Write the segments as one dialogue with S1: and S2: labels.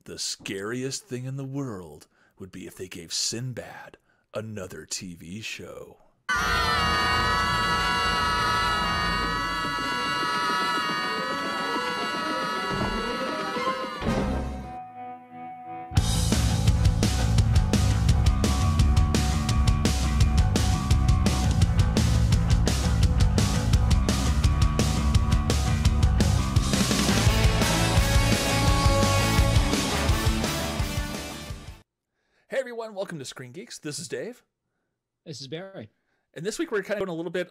S1: The scariest thing in the world would be if they gave Sinbad another TV show. Hey everyone, welcome to ScreenGeeks. This is Dave.
S2: This is Barry.
S1: And this week we're kind of going a little bit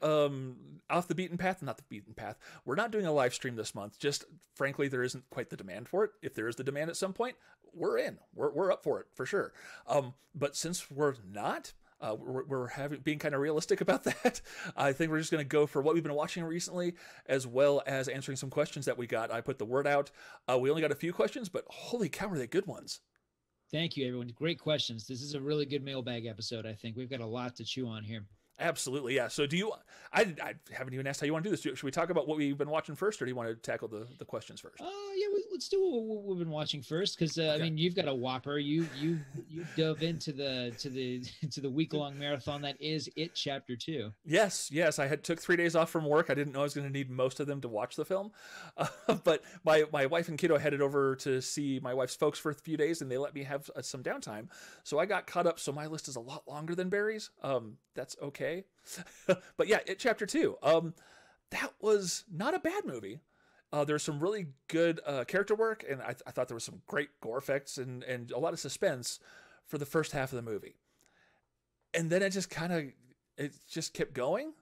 S1: off the beaten path. Not the beaten path. We're not doing a live stream this month. Just frankly, there isn't quite the demand for it. If there is the demand at some point, we're in. We're up for it for sure. But since we're not, we're being kind of realistic about that. I think we're just going to go for what we've been watching recently, as well as answering some questions that we got. I put the word out. We only got a few questions, but holy cow, are they good ones.
S2: Thank you, everyone. Great questions. This is a really good mailbag episode, I think. We've got a lot to chew on here.
S1: Absolutely, yeah. So I haven't even asked how you want to do this. Should we talk about what we've been watching first, or do you want to tackle the questions first?
S2: Yeah, let's do what we've been watching first, because okay. I mean, you've got a whopper. You dove into the week-long marathon that is It Chapter 2.
S1: Yes. I took 3 days off from work. I didn't know I was going to need most of them to watch the film, but my wife and kiddo headed over to see my wife's folks for a few days, and they let me have some downtime. So I got caught up. So my list is a lot longer than Barry's. That's okay. But yeah, It Chapter 2. That was not a bad movie. There's some really good character work, and I thought there was some great gore effects and a lot of suspense for the first half of the movie. And then it just kept going.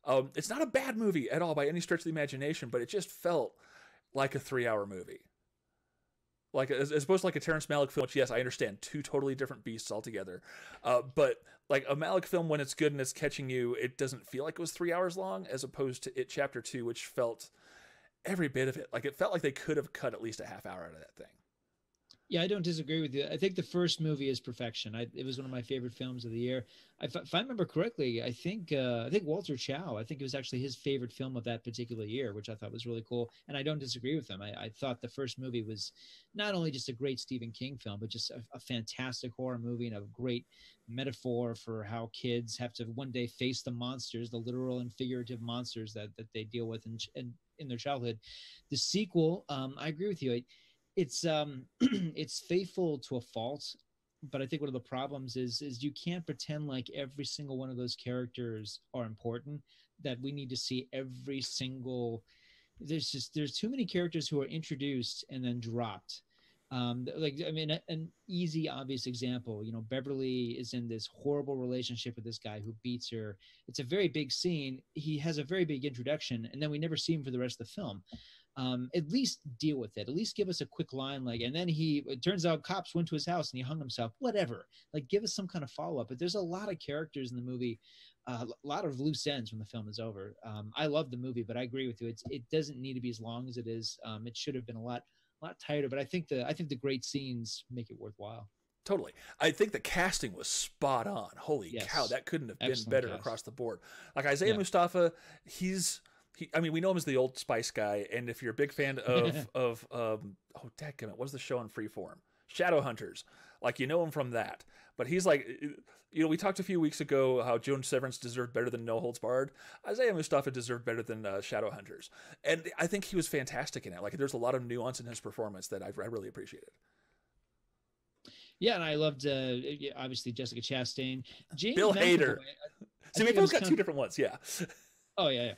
S1: It's not a bad movie at all by any stretch of the imagination, but it just felt like a 3-hour movie. Like, as opposed to like a Terrence Malick film, which, yes, I understand, two totally different beasts altogether. But like a Malick film, when it's good and it's catching you, it doesn't feel like it was 3 hours long, as opposed to It Chapter 2, which felt every bit of it. Like, it felt like they could have cut at least a half hour out of that thing.
S2: Yeah, I don't disagree with you. I think the first movie is perfection. It was one of my favorite films of the year. If I remember correctly, I think Walter Chow, I think it was actually his favorite film of that particular year, which I thought was really cool. And I don't disagree with him. I thought the first movie was not only just a great Stephen King film, but just a fantastic horror movie and a great metaphor for how kids have to one day face the monsters, the literal and figurative monsters that they deal with in their childhood. The sequel, I agree with you. It's it's faithful to a fault, but I think one of the problems is you can't pretend like every single one of those characters are important, that we need to see every single. There's too many characters who are introduced and then dropped. An easy, obvious example, Beverly is in this horrible relationship with this guy who beats her. It's a very big scene. He has a very big introduction, and then we never see him for the rest of the film. At least deal with it. At least give us a quick line, and then it turns out cops went to his house and he hung himself. Whatever. Like, give us some kind of follow-up. But there's a lot of characters in the movie, a lot of loose ends when the film is over. I love the movie, but I agree with you. It doesn't need to be as long as it is. It should have been a lot tighter. But I think the great scenes make it worthwhile.
S1: Totally. I think the casting was spot on. Holy cow, that couldn't have been better across the board. Like Isaiah Mustafa, we know him as the Old Spice guy, and if you're a big fan of dadgummit, what's the show on Freeform? Shadowhunters. Like, you know him from that. But he's like, we talked a few weeks ago how Joan Severance deserved better than No Holds Barred. Isaiah Mustafa deserved better than Shadowhunters. And I think he was fantastic in it. Like, there's a lot of nuance in his performance that I really appreciated.
S2: Yeah, and I loved, obviously, Jessica Chastain.
S1: Bill Hader. See, we both got two different ones, yeah.
S2: Oh, yeah.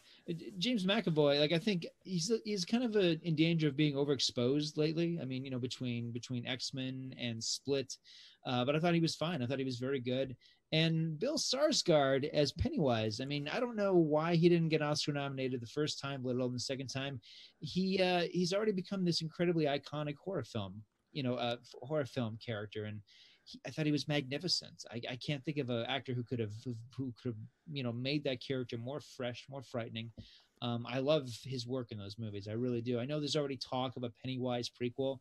S2: James McAvoy, I think he's kind of in danger of being overexposed lately. I mean, between X-Men and Split. But I thought he was fine. I thought he was very good. And Bill Skarsgård as Pennywise. I mean, I don't know why he didn't get Oscar nominated the first time, let alone the second time. He's already become this incredibly iconic horror film character, and I thought he was magnificent. I can't think of an actor who could have made that character more fresh, more frightening. I love his work in those movies. I really do. I know there's already talk of a Pennywise prequel.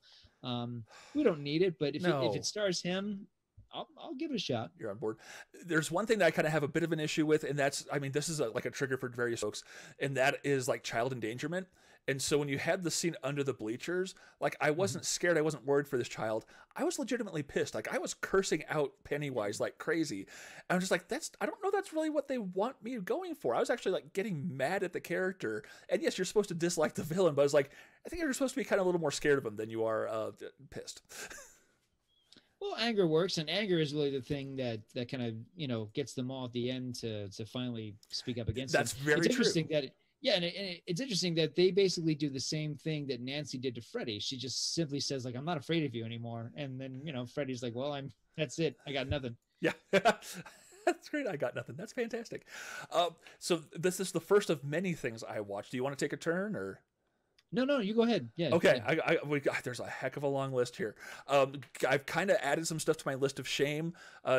S2: We don't need it, but if it stars him, I'll give it a shot.
S1: You're on board. There's one thing that I kind of have a bit of an issue with, and that's, this is like a trigger for various folks, and that is like child endangerment. And so when you had the scene under the bleachers, like I wasn't scared, I wasn't worried for this child. I was legitimately pissed. Like I was cursing out Pennywise like crazy. And I'm just like, I don't know that's really what they want me going for. I was actually like getting mad at the character. And yes, you're supposed to dislike the villain, but I was like, I think you're supposed to be kind of a little more scared of him than you are pissed.
S2: Well, anger works, and anger is really the thing that kind of, you know, gets them all at the end to finally speak up against
S1: That's
S2: him.
S1: very
S2: It's
S1: true.
S2: interesting that yeah, and it's interesting that they basically do the same thing that Nancy did to Freddie. She just simply says like, "I'm not afraid of you anymore," and then, you know, Freddie's like, "Well, that's it. I got nothing."
S1: Yeah. That's great. I got nothing. That's fantastic. So this is the first of many things I watched. Do you want to take a turn or?
S2: No, you go ahead. Yeah.
S1: Okay,
S2: Yeah.
S1: there's a heck of a long list here. I've kind of added some stuff to my list of shame.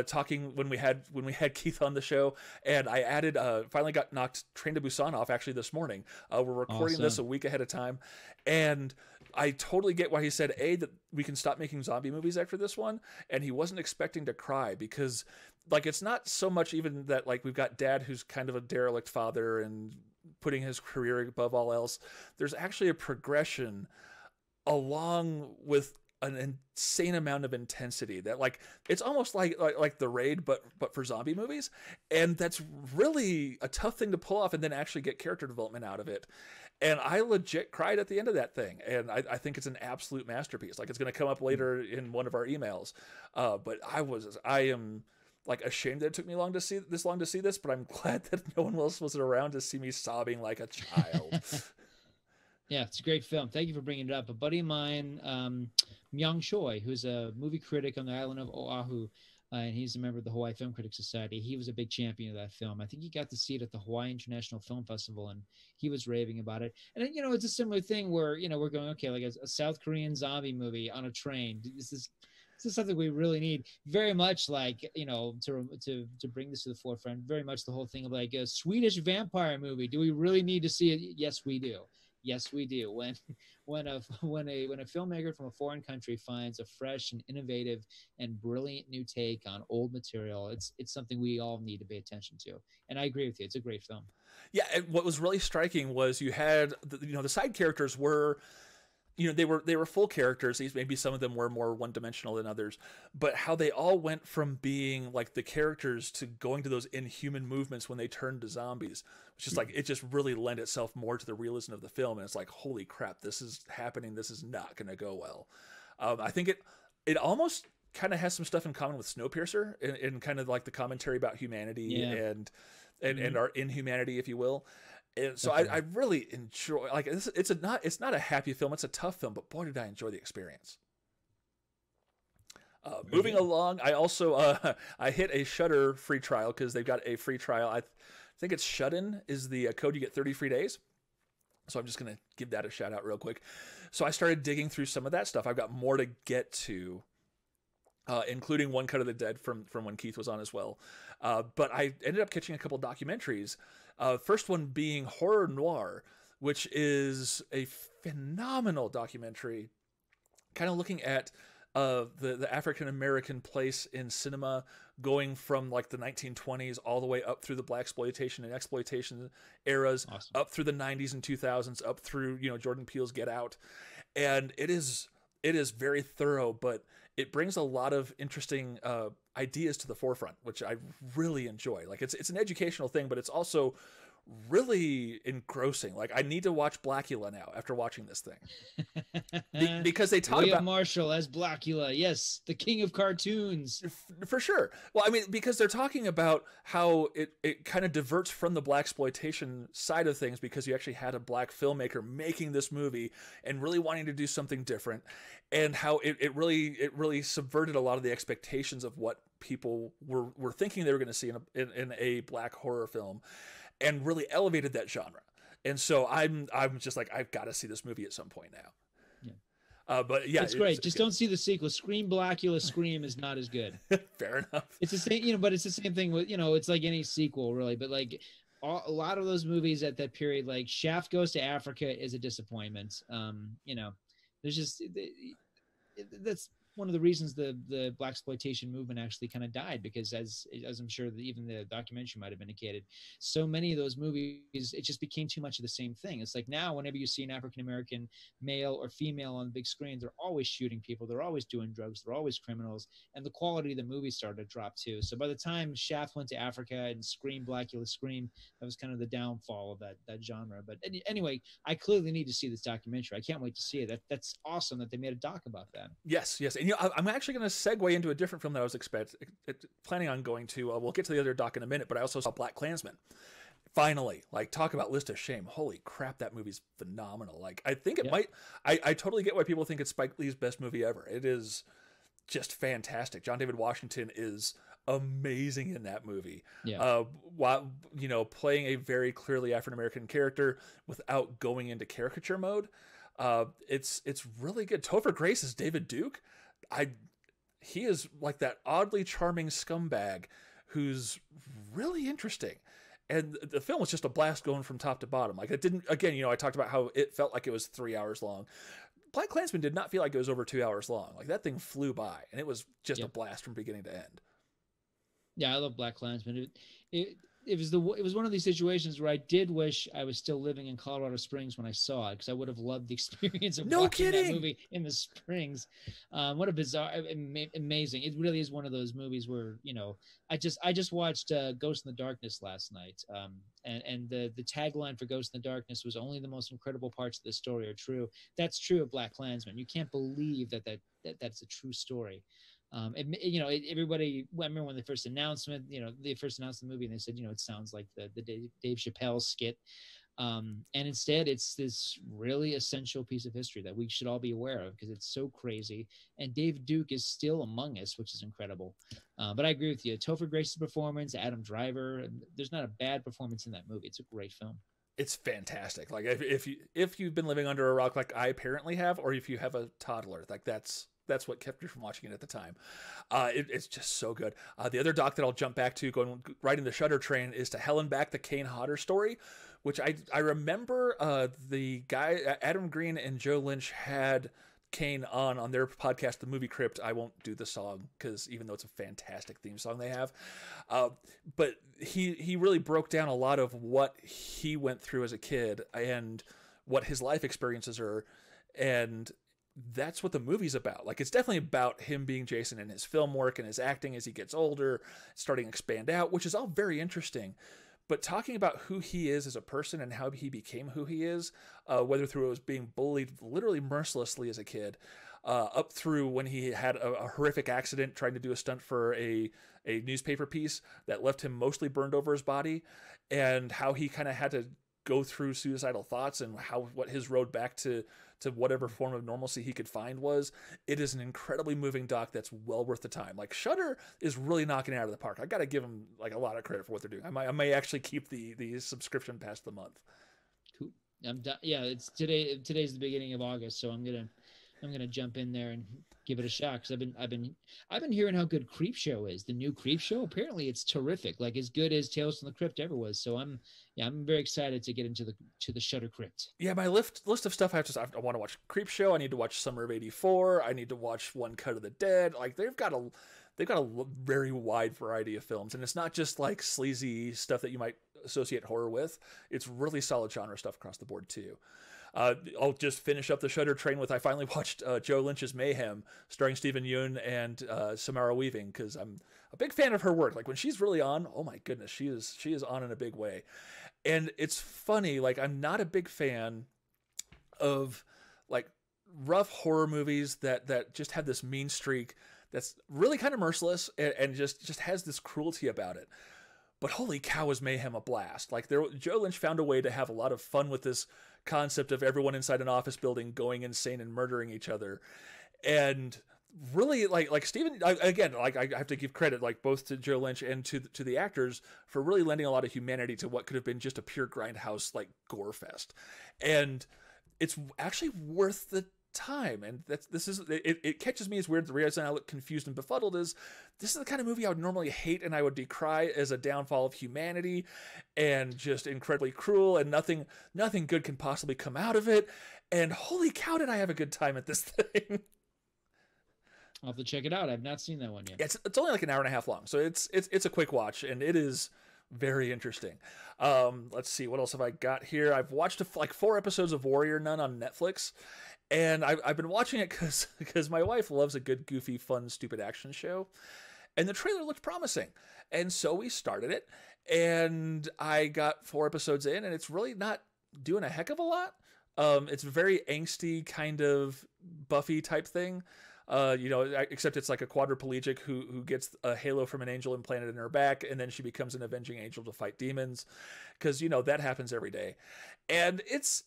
S1: Talking when we had Keith on the show, and I added finally got knocked Train to Busan off actually this morning. We're recording this a week ahead of time, and I totally get why he said that we can stop making zombie movies after this one, and he wasn't expecting to cry because like it's not so much even that like we've got Dad who's kind of a derelict father and putting his career above all else. There's actually a progression along with an insane amount of intensity that like it's almost like The Raid but for zombie movies, and that's really a tough thing to pull off and then actually get character development out of it. And I legit cried at the end of that thing, and I think it's an absolute masterpiece. Like it's going to come up later in one of our emails, but I am like ashamed that it took me long to see this, but I'm glad that no one else was around to see me sobbing like a child.
S2: Yeah, it's a great film. Thank you for bringing it up. A buddy of mine, Myung Choi, who's a movie critic on the island of Oahu, and he's a member of the Hawaii Film Critics Society. He was a big champion of that film. I think he got to see it at the Hawaii International Film Festival, and he was raving about it. And, you know, it's a similar thing where, you know, we're going, okay, like a South Korean zombie movie on a train. This is something we really need. Very much like, you know, to bring this to the forefront, very much the whole thing of like a Swedish vampire movie. Do we really need to see it? Yes, we do. Yes, we do. When a filmmaker from a foreign country finds a fresh and innovative and brilliant new take on old material, it's something we all need to pay attention to. And I agree with you. It's a great film.
S1: Yeah, and what was really striking was you had the side characters were, you know, they were full characters. Maybe some of them were more one-dimensional than others, but how they all went from being like the characters to going to those inhuman movements when they turned to zombies, which is like it just really lent itself more to the realism of the film. And it's like, holy crap, this is happening. This is not going to go well. I think it almost kind of has some stuff in common with Snowpiercer in kind of like the commentary about humanity and our inhumanity, if you will. And so I really enjoy, like, it's not a happy film. It's a tough film, but boy, did I enjoy the experience. Moving along, I also, I hit a Shudder free trial because they've got a free trial. I think it's Shut-In is the code. You get 30 free days. So I'm just going to give that a shout out real quick. So I started digging through some of that stuff. I've got more to get to, including One Cut of the Dead from when Keith was on as well. But I ended up catching a couple documentaries. First one being Horror Noir, which is a phenomenal documentary, kind of looking at the African-American place in cinema, going from like the 1920s all the way up through the blaxploitation and exploitation eras, awesome, up through the 90s and 2000s, up through, you know, Jordan Peele's Get Out. And it is very thorough, but it brings a lot of interesting ideas to the forefront, which I really enjoy. Like it's an educational thing, but it's also really engrossing. Like I need to watch Blackula now after watching this thing because they talk
S2: William
S1: about
S2: Marshall as Blackula. Yes, the king of cartoons.
S1: For sure. Well, I mean, because they're talking about how it kind of diverts from the blaxploitation side of things because you actually had a black filmmaker making this movie and really wanting to do something different, and how it really subverted a lot of the expectations of what people were thinking they were going to see in a black horror film, and really elevated that genre. And so I'm just like, I've got to see this movie at some point now. Yeah. But yeah,
S2: it's great. Just don't see the sequel. Scream Blackula Scream is not as good.
S1: Fair enough.
S2: It's the same, you know, but it's the same thing with, you know, it's like any sequel really, but like a lot of those movies at that period, like Shaft Goes to Africa is a disappointment. You know, there's just one of the reasons the black exploitation movement actually kind of died, because as I'm sure that even the documentary might have indicated, so many of those movies, it just became too much of the same thing. It's like now whenever you see an African American male or female on the big screen, they're always shooting people, they're always doing drugs, they're always criminals, and the quality of the movie started to drop too. So by the time Shaft went to Africa and Scream, Blackula Scream, that was kind of the downfall of that genre. But anyway, I clearly need to see this documentary. I can't wait to see it. That's awesome that they made a doc about that.
S1: Yes, yes. And you know, I'm actually going to segue into a different film that I was planning on going to. We'll get to the other doc in a minute, but I also saw Black Klansman. Finally, like, talk about list of shame. Holy crap, that movie's phenomenal. Like, I think it might, I totally get why people think it's Spike Lee's best movie ever. It is just fantastic. John David Washington is amazing in that movie. While, you know, playing a very clearly African-American character without going into caricature mode. It's really good. Topher Grace is David Duke. He is like that oddly charming scumbag who's really interesting. And the film was just a blast going from top to bottom. Like, it didn't, again, you know, I talked about how it felt like it was 3 hours long. Black Klansman did not feel like it was over 2 hours long. Like, that thing flew by, and it was just a blast from beginning to end.
S2: Yeah, I love Black Klansman. It was one of these situations where I did wish I was still living in Colorado Springs when I saw it, because I would have loved the experience of watching that movie in the Springs. What a bizarre, amazing! It really is one of those movies where, you know, I just watched Ghost in the Darkness last night, and the tagline for Ghost in the Darkness was "Only the most incredible parts of the story are true." That's true of Black Klansman. You can't believe that's a true story. You know, everybody, I remember when they first announced the movie, and they said, you know, it sounds like the Dave Chappelle skit. And instead it's this really essential piece of history that we should all be aware of, because it's so crazy. And Dave Duke is still among us, which is incredible. But I agree with you. Topher Grace's performance, Adam Driver, there's not a bad performance in that movie. It's a great film. It's
S1: fantastic. Like, if you've been living under a rock like I apparently have, or if you have a toddler, like that's what kept you from watching it at the time. It's just so good. The other doc that I'll jump back to, going right into Shudder train, is To Hell and Back, the Kane Hodder story, which I remember the guy, Adam Green and Joe Lynch, had Kane on their podcast, The Movie Crypt. I won't do the song, because even though it's a fantastic theme song they have, but he really broke down a lot of what he went through as a kid and what his life experiences are, and that's what the movie's about. Like, it's definitely about him being Jason and his film work and his acting as he gets older, starting to expand out, which is all very interesting. But talking about who he is as a person and how he became who he is, whether through it was being bullied literally mercilessly as a kid, up through when he had a horrific accident trying to do a stunt for a newspaper piece that left him mostly burned over his body, and how he kind of had to go through suicidal thoughts, and what his road back to whatever form of normalcy he could find was. It is an incredibly moving doc that's well worth the time. Like, Shudder is really knocking it out of the park. I got to give them like a lot of credit for what they're doing. I may actually keep the subscription past the month.
S2: Cool. Yeah, it's today's the beginning of August, so I'm gonna jump in there and give it a shot, because I've been hearing how good Creepshow is. The new Creepshow, apparently it's terrific, like as good as Tales from the Crypt ever was. So I'm very excited to get into the Shudder Crypt. Yeah, my list of stuff I want to watch Creepshow. I need to watch Summer of '84. I need to watch One Cut of the Dead. Like, they've got a very wide variety of films, and it's not just like sleazy stuff that you might associate horror with. It's really solid genre stuff across the board too. I'll just finish up the Shudder train with, I finally watched Joe Lynch's Mayhem, starring Stephen Yeun and Samara Weaving, because I'm a big fan of her work. Like, when she's really on, oh my goodness, she is on in a big way. And it's funny, like, I'm not a big fan of like rough horror movies that just have this mean streak that's really kind of merciless and just has this cruelty about it. But holy cow, is Mayhem a blast. Like, Joe Lynch found a way to have a lot of fun with this concept of everyone inside an office building going insane and murdering each other. And really, like Steven, again, like, I have to give credit, like, both to Joe Lynch and to the actors for really lending a lot of humanity to what could have been just a pure grindhouse, like, gore fest. And it's actually worth the time. And it catches me as weird. The reason I look confused and befuddled is this is the kind of movie I would normally hate and I would decry as a downfall of humanity and just incredibly cruel, and nothing good can possibly come out of it. And holy cow, did I have a good time at this thing. I'll have to check it out. I've not seen that one yet.
S1: It's only like an hour and a half long, so it's a quick watch, and it is very interesting. Let's see, what else have I got here? I've watched like 4 episodes of Warrior Nun on Netflix, and I've been watching it because my wife loves a good, goofy, fun, stupid action show, and the trailer looked promising, and so we started it, and I got 4 episodes in, and it's really not doing a heck of a lot. It's a very angsty kind of Buffy type thing. Except it's like a quadriplegic who gets a halo from an angel implanted in her back, and then she becomes an avenging angel to fight demons, because that happens every day, and it's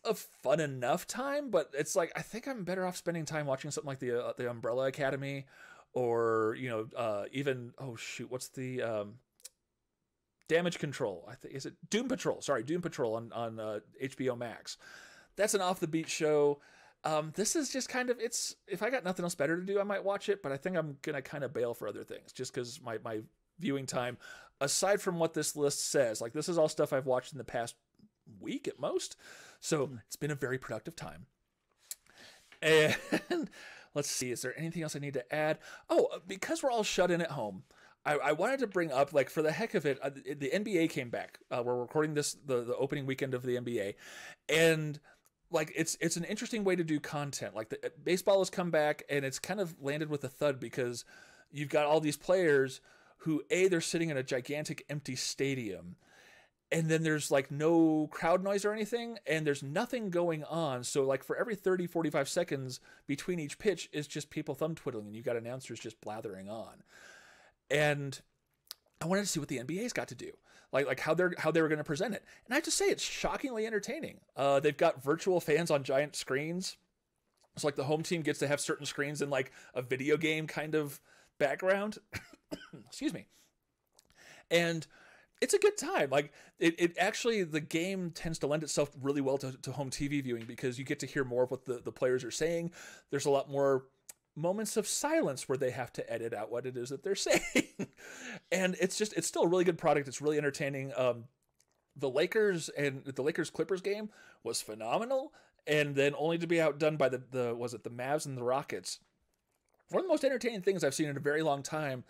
S1: a fun enough time, but it's like I think I'm better off spending time watching something like the Umbrella Academy, or even what's the Damage Control? I think is it Doom Patrol? Sorry, Doom Patrol on HBO Max. That's an off the beat show. This is just kind of, if I got nothing else better to do, I might watch it, but I think I'm going to kind of bail for other things, just because my viewing time, aside from what this list says, like this is all stuff I've watched in the past week at most. So it's been a very productive time. And let's see, is there anything else I need to add? Oh, because we're all shut in at home, I wanted to bring up, like, for the heck of it, the NBA came back. We're recording this the opening weekend of the NBA, and like it's an interesting way to do content. Like the baseball has come back, and it's kind of landed with a thud, because you've got all these players who they're sitting in a gigantic empty stadium, and then there's like no crowd noise or anything, and there's nothing going on. So like for every 30-45 seconds between each pitch is just people thumb twiddling, and you've got announcers just blathering on. And I wanted to see what the NBA's got to do, like how they were going to present it. And I have to say, it's shockingly entertaining. They've got virtual fans on giant screens. It's like the home team gets to have certain screens in like a video game kind of background. Excuse me. And it's a good time. Like it actually, the game tends to lend itself really well to home TV viewing, because you get to hear more of what the players are saying. There's a lot more moments of silence where they have to edit out what it is that they're saying. And it's still a really good product. It's really entertaining. The Lakers Clippers game was phenomenal, and then only to be outdone by the Mavs and the Rockets. One of the most entertaining things I've seen in a very long time.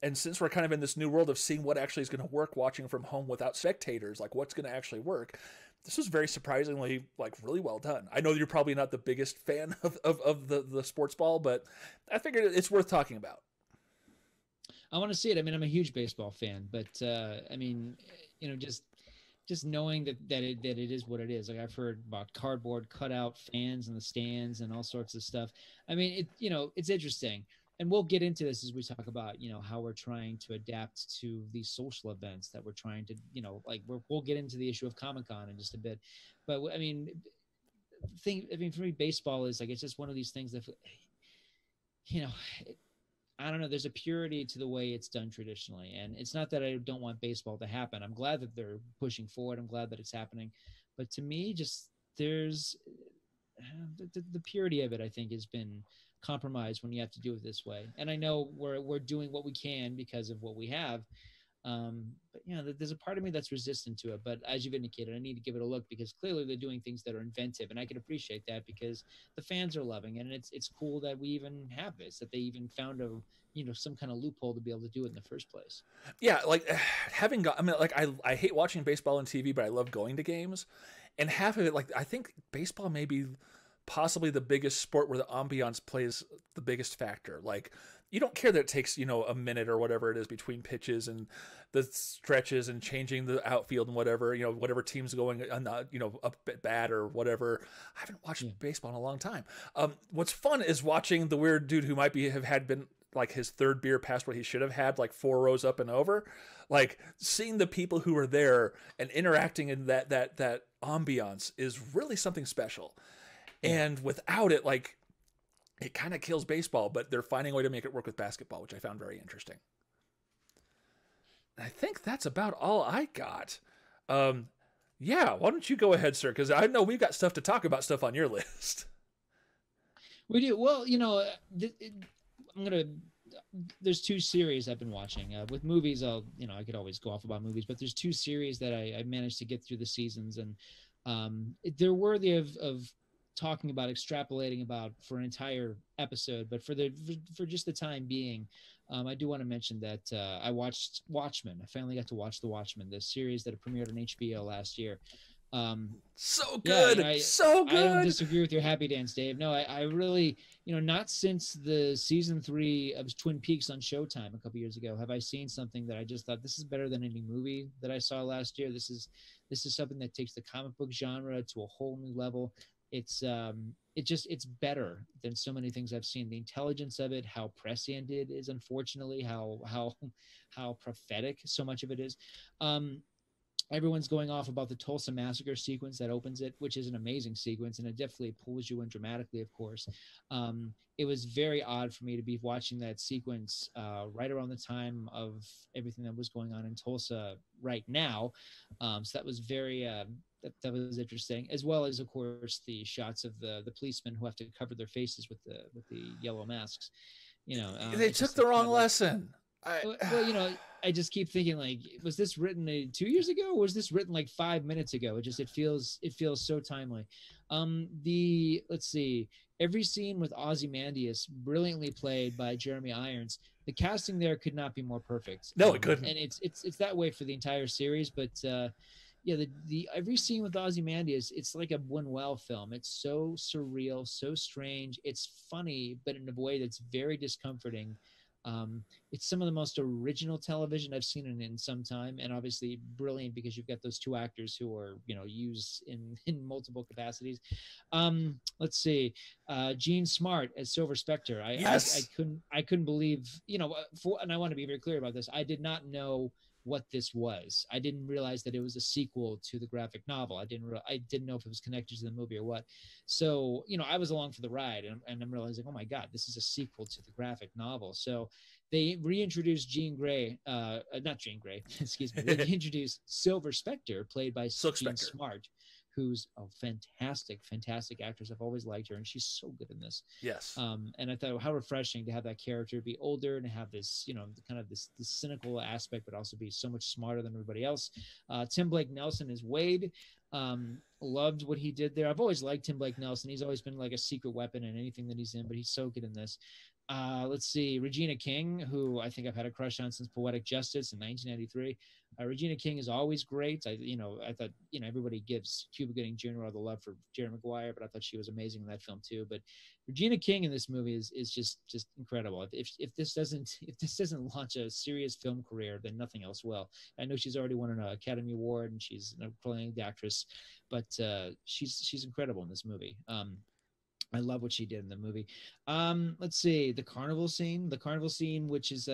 S1: And since we're kind of in this new world of seeing what actually is going to work watching from home without spectators, like what's going to actually work, this was very surprisingly, like, really well done. I know you're probably not the biggest fan of the sports ball, but I figured it's worth talking about.
S2: I want to see it. I mean, I'm a huge baseball fan, but I mean, just knowing that it is what it is. Like, I've heard about cardboard cutout fans in the stands and all sorts of stuff. I mean, it's interesting. And we'll get into this as we talk about, how we're trying to adapt to these social events that we're trying to, we'll get into the issue of Comic-Con in just a bit. But I mean, for me, baseball is like, it's just one of these things that, I don't know, there's a purity to the way it's done traditionally. And it's not that I don't want baseball to happen. I'm glad that they're pushing forward. I'm glad that it's happening. But to me, just there's the purity of it, I think, has been compromised when you have to do it this way. And I know we're doing what we can because of what we have. But there's a part of me that's resistant to it. But as you've indicated, I need to give it a look, because clearly they're doing things that are inventive, and I can appreciate that because the fans are loving it. And it's cool that we even have this, that they even found some kind of loophole to be able to do it in the first place.
S1: Yeah, like I hate watching baseball on TV, but I love going to games. And half of it, like, I think baseball may be possibly the biggest sport where the ambiance plays the biggest factor. Like, you don't care that it takes, a minute or whatever it is between pitches and the stretches and changing the outfield and whatever, whatever team's going on, up at bat or whatever. I haven't watched baseball in a long time. What's fun is watching the weird dude who might have been like his third beer past what he should have had, like 4 rows up and over, like seeing the people who are there and interacting in that ambiance is really something special. And without it, like, it kind of kills baseball, but they're finding a way to make it work with basketball, which I found very interesting. And I think that's about all I got. Yeah, why don't you go ahead, sir? Because I know we've got stuff to talk about, stuff on your list.
S2: We do. Well, there's 2 series I've been watching. With movies, I could always go off about movies, but there's 2 series that I managed to get through the seasons, and they're worthy of talking about, extrapolating about for an entire episode, but for just the time being, I do want to mention that I watched Watchmen. I finally got to watch The Watchmen, the series that premiered on HBO last year.
S1: So
S2: Yeah,
S1: good, so
S2: I don't
S1: good.
S2: disagree with your happy dance, Dave. No, I really, not since the season 3 of Twin Peaks on Showtime a couple years ago have I seen something that I just thought this is better than any movie that I saw last year. This is something that takes the comic book genre to a whole new level. It's better than so many things I've seen. The intelligence of it, how prescient it is, unfortunately, how prophetic so much of it is. Everyone's going off about the Tulsa Massacre sequence that opens it, which is an amazing sequence, and it definitely pulls you in dramatically, of course. It was very odd for me to be watching that sequence right around the time of everything that was going on in Tulsa right now. So that was very that was interesting, as well as, of course, the shots of the policemen who have to cover their faces with the yellow masks.
S1: They took the wrong lesson.
S2: Well, I just keep thinking, like, was this written 2 years ago, or was this written like 5 minutes ago? It feels so timely. Let's see, every scene with Ozymandias, brilliantly played by Jeremy Irons. The casting there could not be more perfect.
S1: No, it couldn't.
S2: And it's that way for the entire series, but yeah, the every scene with Ozymandias, it's like a Buñuel film. It's so surreal, so strange. It's funny, but in a way that's very discomforting. It's some of the most original television I've seen in some time, and obviously brilliant because you've got those two actors who are used in multiple capacities. Let's see, Gene Smart as Silver Spectre.
S1: Yes.
S2: I couldn't believe, and I want to be very clear about this. I did not know what this was. I didn't realize that it was a sequel to the graphic novel. I didn't know if it was connected to the movie or what. So, I was along for the ride, and I'm realizing, oh my God, this is a sequel to the graphic novel. So they reintroduced not Jean Grey, excuse me. They introduced Silver Spectre, played by Gene Smart, who's a fantastic actress. I've always liked her, and she's so good in this.
S1: Yes.
S2: And I thought how refreshing to have that character be older and have this, kind of this cynical aspect, but also be so much smarter than everybody else. Tim Blake Nelson is Wade. Loved what he did there. I've always liked Tim Blake Nelson. He's always been like a secret weapon in anything that he's in, but he's so good in this. Let's see, Regina King, who I think I've had a crush on since Poetic Justice in 1993. Regina King is always great. I thought, everybody gives Cuba Gooding Jr. all the love for Jerry Maguire, but I thought she was amazing in that film too. But Regina King in this movie is just incredible. If this doesn't launch a serious film career, then nothing else will. I know she's already won an Academy Award and she's an acclaimed actress, but she's incredible in this movie. I love what she did in the movie. Let's see, the carnival scene, which is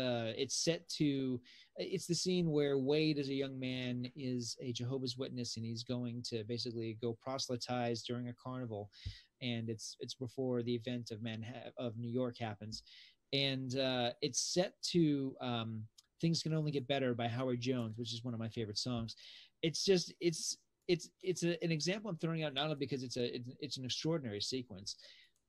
S2: it's the scene where Wade, as a young man, is a Jehovah's Witness, and he's going to basically go proselytize during a carnival, and it's before the event of New York happens, and it's set to "Things Can Only Get Better" by Howard Jones, which is one of my favorite songs. It's an example I'm throwing out not only because it's an extraordinary sequence,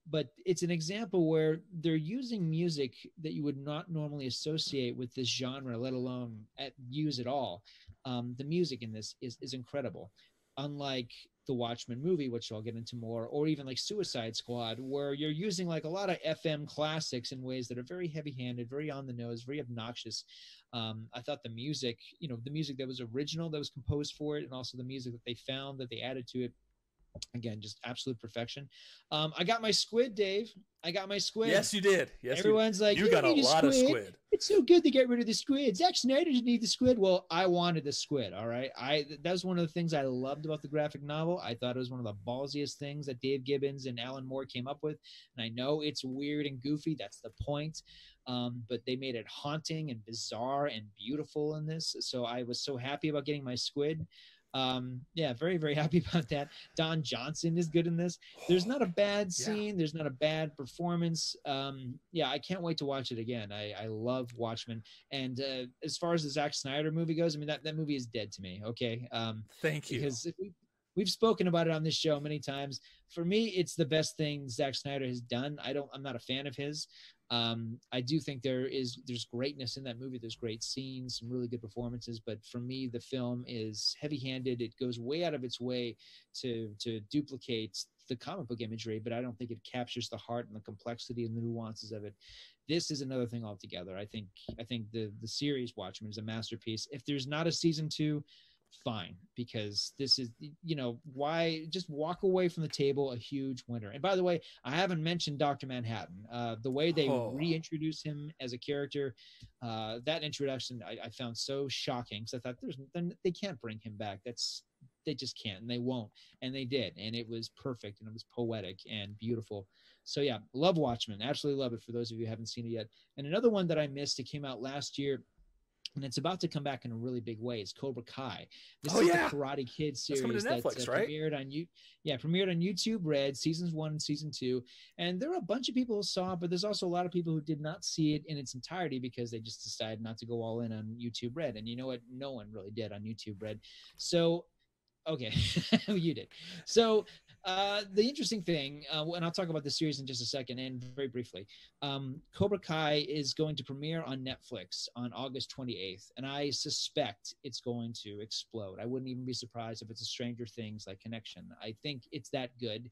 S2: but it's an example where they're using music that you would not normally associate with this genre, let alone use at all. The music in this is incredible. Unlike the Watchmen movie, which I'll get into more, or even like Suicide Squad, where you're using like a lot of FM classics in ways that are very heavy-handed, very on the nose, very obnoxious. I thought the music that was original, that was composed for it, and also the music that they found, that they added to it, again, just absolute perfection. I got my squid, Dave. I got my squid.
S1: Yes, you did. Yes,
S2: everyone's like,
S1: you got a lot of squid.
S2: It's so good to get rid of the squid. Zack Snyder didn't need the squid. Well, I wanted the squid. All right. That was one of the things I loved about the graphic novel. I thought it was one of the ballsiest things that Dave Gibbons and Alan Moore came up with. And I know it's weird and goofy. That's the point. But they made it haunting and bizarre and beautiful in this. So I was so happy about getting my squid. Yeah, very, very happy about that. Don Johnson is good in this. There's not a bad scene. Yeah. There's not a bad performance. Yeah, I can't wait to watch it again. I love Watchmen. And as far as the Zack Snyder movie goes, I mean, that movie is dead to me. Okay.
S1: Thank you.
S2: Because we've spoken about it on this show many times. For me, it's the best thing Zack Snyder has done. I'm not a fan of his. I do think there's greatness in that movie. There's great scenes, some really good performances, but for me, the film is heavy-handed. It goes way out of its way to duplicate the comic book imagery, but I don't think it captures the heart and the complexity and the nuances of it. This is another thing altogether. I think the series Watchmen is a masterpiece. If there's not a season 2, fine, because this is, why just walk away from the table a huge winner. And by the way, I haven't mentioned Dr. Manhattan. The way they reintroduce him as a character, that introduction I found so shocking, because I thought they can't bring him back. They just can't, and they won't, and they did, and it was perfect, and it was poetic and beautiful. So yeah, love Watchmen, absolutely love it, for those of you who haven't seen it yet. And another one that I missed, it came out last year, and it's about to come back in a really big way. It's Cobra Kai. This is the Karate Kid series
S1: that's Netflix, right?
S2: Premiered on YouTube Red, seasons 1 and season 2. And there are a bunch of people who saw it, but there's also a lot of people who did not see it in its entirety because they just decided not to go all in on YouTube Red. And you know what? No one really did on YouTube Red. So, okay, you did. So the interesting thing, and I'll talk about the series in just a second and very briefly, Cobra Kai is going to premiere on Netflix on August 28th, and I suspect it's going to explode. I wouldn't even be surprised if it's a Stranger Things like connection. I think it's that good.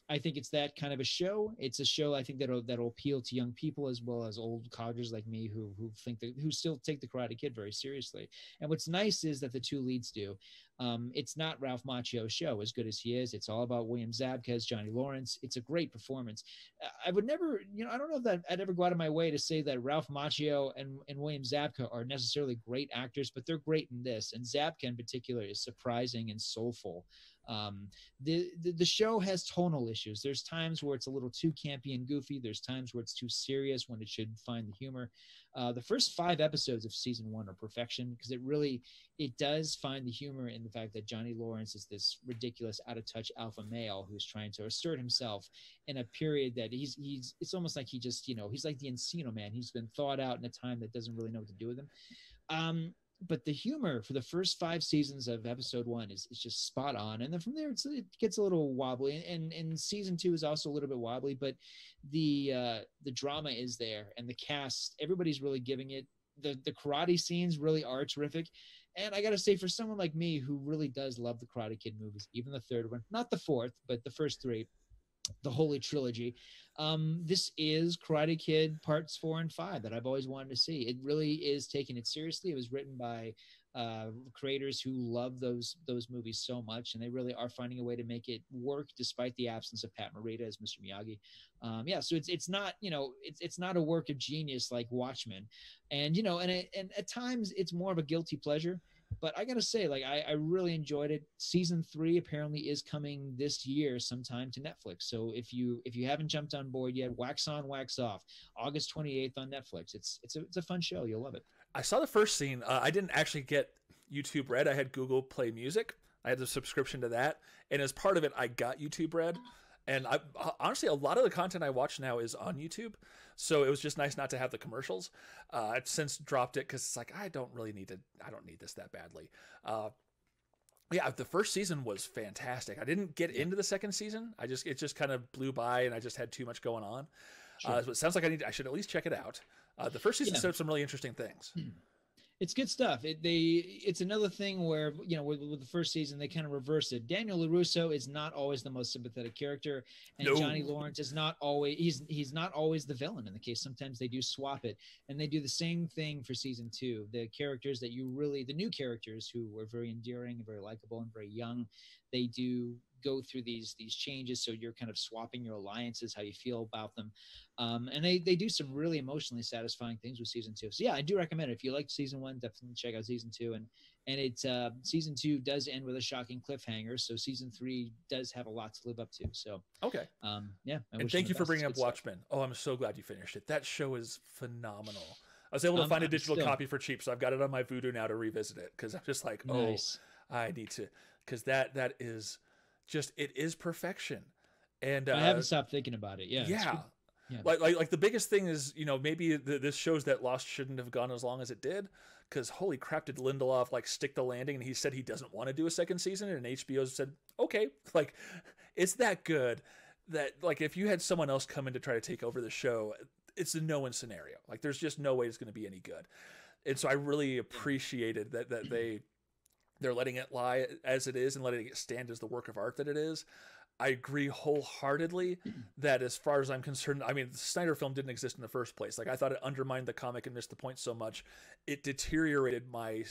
S2: I think it's that kind of a show. It's a show I think that'll appeal to young people as well as old codgers like me who still take the Karate Kid very seriously. And what's nice is that the two leads do. It's not Ralph Macchio's show, as good as he is. It's all about William Zabka as Johnny Lawrence. It's a great performance. I would never, I don't know that I'd ever go out of my way to say that Ralph Macchio and William Zabka are necessarily great actors, but they're great in this. And Zabka in particular is surprising and soulful. The show has tonal issues. There's times where it's a little too campy and goofy. There's times where it's too serious when it should find the humor. The first 5 episodes of season 1 are perfection, because it does find the humor in the fact that Johnny Lawrence is this ridiculous, out of touch alpha male who's trying to assert himself in a period that it's almost like he's like the Encino Man. He's been thawed out in a time that doesn't really know what to do with him. But the humor for the first 5 seasons of episode 1 is just spot on. And then from there, it gets a little wobbly. And season 2 is also a little bit wobbly, but the drama is there. And the cast, everybody's really giving it. The karate scenes really are terrific. And I got to say, for someone like me who really does love the Karate Kid movies, even the third one, not the fourth, but the first 3, the Holy Trilogy, this is Karate Kid parts 4 and 5 that I've always wanted to see. It really is taking it seriously. It was written by creators who love those movies so much, and they really are finding a way to make it work despite the absence of Pat Morita as Mr. Miyagi. So it's not, it's not a work of genius like Watchmen, and and at times it's more of a guilty pleasure. But I gotta say, I really enjoyed it. Season 3 apparently is coming this year sometime to Netflix. So if you haven't jumped on board yet, wax on, wax off. August 28th on Netflix. It's a fun show. You'll love it.
S1: I saw the first scene. I didn't actually get YouTube Red. I had Google Play Music. I had a subscription to that, and as part of it, I got YouTube Red. And honestly, a lot of the content I watch now is on YouTube, so it was just nice not to have the commercials. I've since dropped it because it's like I don't need this that badly. The first season was fantastic. I didn't get into the second season. It just kind of blew by, and I just had too much going on. Sure. So it sounds like I should at least check it out. The first season set up some really interesting things.
S2: It's good stuff. It's another thing where, with the first season, they kind of reverse it. Daniel LaRusso is not always the most sympathetic character, and no. Johnny Lawrence is not always, he's not always the villain in the case. Sometimes they do swap it, and they do the same thing for season 2. The characters the new characters who were very endearing and very likable and very young, they do go through these changes, so you're kind of swapping your alliances, how you feel about them, and they do some really emotionally satisfying things with season 2. So yeah, I do recommend it. If you liked season 1, definitely check out season 2. And it's season 2 does end with a shocking cliffhanger, so season 3 does have a lot to live up to. So
S1: okay, and thank you for bringing up Watchmen. Oh, I'm so glad you finished it. That show is phenomenal. I was able to find a digital copy for cheap, so I've got it on my Vudu now to revisit it, because I'm just like, nice. I need to, because that is just, it is perfection. And
S2: I haven't stopped thinking about it. Yeah.
S1: Like the biggest thing is, maybe this shows that Lost shouldn't have gone as long as it did, because holy crap, did Lindelof stick the landing, and he said he doesn't want to do a second season, and HBO said okay. It's that good that if you had someone else come in to try to take over the show, it's a no-win scenario. There's just no way it's going to be any good. And so I really appreciated that they're letting it lie as it is and letting it stand as the work of art that it is. I agree wholeheartedly that as far as I'm concerned, I mean, the Snyder film didn't exist in the first place. Like I thought it undermined the comic and missed the point so much. It deteriorated my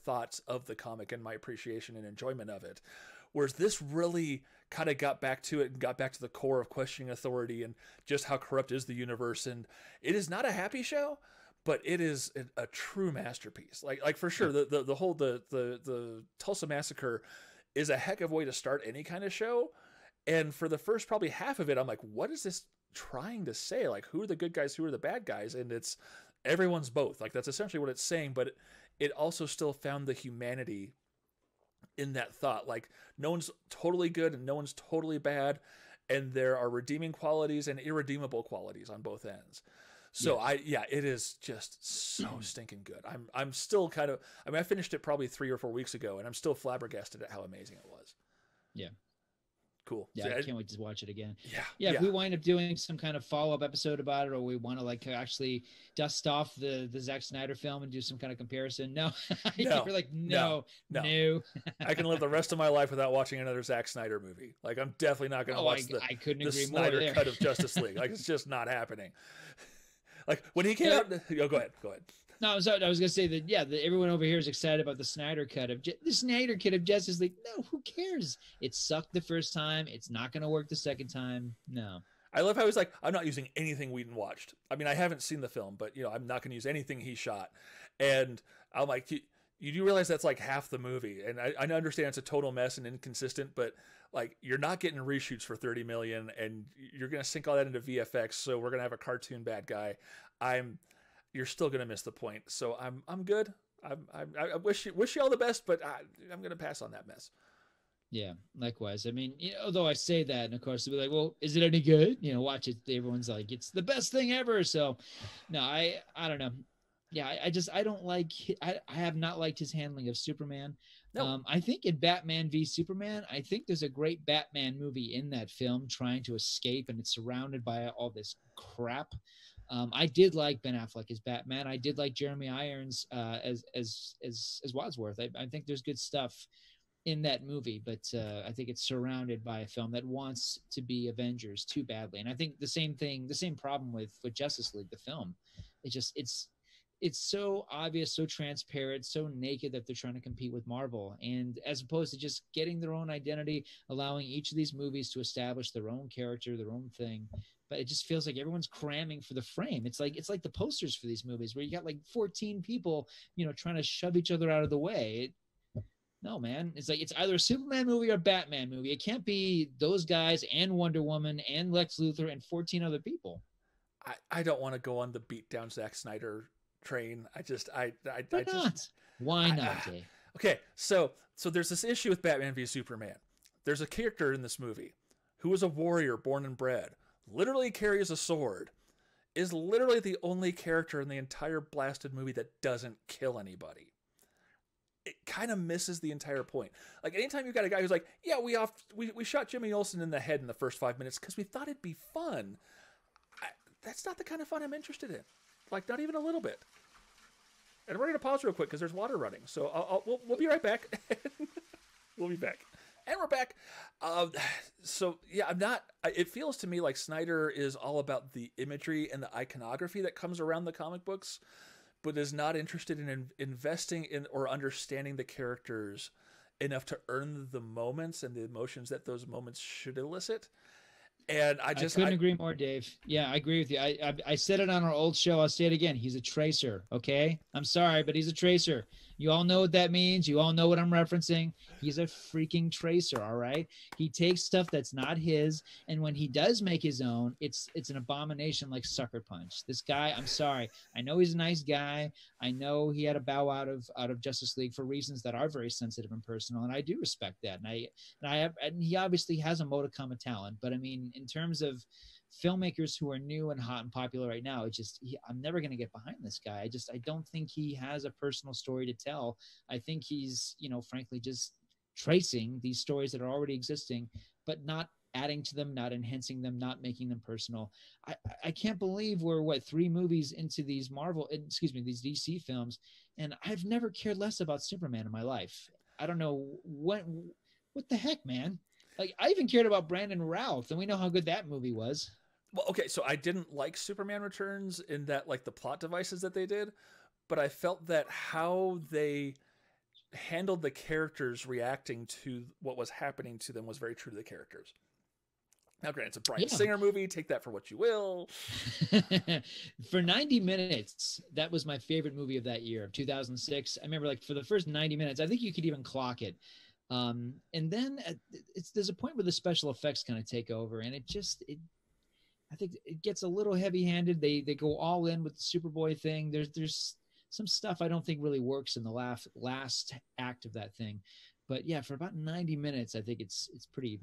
S1: thoughts of the comic and my appreciation and enjoyment of it. Whereas this really kind of got back to it and got back to the core of questioning authority and just how corrupt is the universe. And it is not a happy show, but it is a true masterpiece. Like for sure, the whole the Tulsa Massacre is a heck of a way to start any kind of show. And for the first probably half of it, I'm like, what is this trying to say? Like, who are the good guys? Who are the bad guys? And it's everyone's both. Like, that's essentially what it's saying. But it also still found the humanity in that thought. Like, no one's totally good and no one's totally bad. And there are redeeming qualities and irredeemable qualities on both ends. So it is just so stinking good. I'm still kind of, I mean, I finished it probably 3 or 4 weeks ago and I'm still flabbergasted at how amazing it was.
S2: Yeah.
S1: Cool.
S2: Yeah,
S1: So
S2: I can't wait to watch it again.
S1: Yeah.
S2: If we wind up doing some kind of follow-up episode about it, or we want to like actually dust off the Zack Snyder film and do some kind of comparison, no. You're like, no.
S1: I can live the rest of my life without watching another Zack Snyder movie. Like, I'm definitely not going to watch
S2: I couldn't
S1: the
S2: agree
S1: Snyder
S2: more
S1: cut of Justice League. Like, it's just not happening. Like, when he came out, go ahead.
S2: No, I was going to say that, everyone over here is excited about the Snyder cut of the Snyder cut of Justice League. No, who cares? It sucked the first time. It's not going to work the second time. No.
S1: I love how he's like, I'm not using anything Whedon watched. I mean, I haven't seen the film, but, I'm not going to use anything he shot. And I'm like, you do realize that's like half the movie. And I understand it's a total mess and inconsistent, but like, you're not getting reshoots for $30 million and you're going to sink all that into VFX. So we're going to have a cartoon bad guy. You're still going to miss the point. So I'm good. I wish you all the best, but I'm going to pass on that mess.
S2: Yeah, likewise. I mean, although I say that, and of course they'll be like, well, is it any good? Watch it. Everyone's like, it's the best thing ever. So no, I don't know. Yeah, I don't like, I have not liked his handling of Superman. No. I think in Batman v Superman, I think there's a great Batman movie in that film trying to escape, and it's surrounded by all this crap. I did like Ben Affleck as Batman. I did like Jeremy Irons as Wadsworth. I think there's good stuff in that movie, but I think it's surrounded by a film that wants to be Avengers too badly. And I think the same problem with Justice League, the film. It's so obvious, so transparent, so naked that they're trying to compete with Marvel. And as opposed to just getting their own identity, allowing each of these movies to establish their own character, their own thing. But it just feels like everyone's cramming for the frame. It's like the posters for these movies where you got like 14 people, trying to shove each other out of the way. No, man. It's like it's either a Superman movie or a Batman movie. It can't be those guys and Wonder Woman and Lex Luthor and 14 other people.
S1: I don't want to go on the beat down Zack Snyder train.
S2: Why not, Dave?
S1: Okay, so there's this issue with Batman v Superman. There's a character in this movie who is a warrior born and bred, literally carries a sword, is literally the only character in the entire blasted movie that doesn't kill anybody. It kind of misses the entire point. Like, anytime you've got a guy who's like, yeah, we shot Jimmy Olsen in the head in the first 5 minutes because we thought it'd be fun. That's not the kind of fun I'm interested in. Like, not even a little bit. And we're going to pause real quick because there's water running. So we'll be right back. We'll be back. And we're back. It feels to me like Snyder is all about the imagery and the iconography that comes around the comic books, but is not interested in investing in or understanding the characters enough to earn the moments and the emotions that those moments should elicit. And I couldn't
S2: agree more, Dave. Yeah, I agree with you. I said it on our old show. I'll say it again. He's a tracer. Okay. I'm sorry, but he's a tracer. You all know what that means. You all know what I'm referencing. He's a freaking tracer. All right. He takes stuff that's not his. And when he does make his own, it's an abomination like Sucker Punch. This guy, I'm sorry. I know he's a nice guy. I know he had a bow out of Justice League for reasons that are very sensitive and personal. And I do respect that. And he obviously has a modicum of talent, but I mean, in terms of filmmakers who are new and hot and popular right now, I'm never going to get behind this guy. I don't think he has a personal story to tell. I think he's, frankly, just tracing these stories that are already existing, but not adding to them, not enhancing them, not making them personal. I can't believe we're 3 movies into these these DC films, and I've never cared less about Superman in my life. I don't know what the heck, man. Like I even cared about Brandon Routh, and we know how good that movie was.
S1: Well, okay, so I didn't like Superman Returns in that, like, the plot devices that they did, but I felt that how they handled the characters reacting to what was happening to them was very true to the characters. Now, granted, it's a Bryan
S2: Yeah.
S1: Singer movie. Take that for what you will.
S2: For 90 minutes, that was my favorite movie of that year, of 2006. I remember, like, for the first 90 minutes, I think you could even clock it. And then there's a point where the special effects kind of take over, and I think it gets a little heavy-handed. They go all in with the Superboy thing. There's some stuff I don't think really works in the last act of that thing. But yeah, for about 90 minutes, I think it's pretty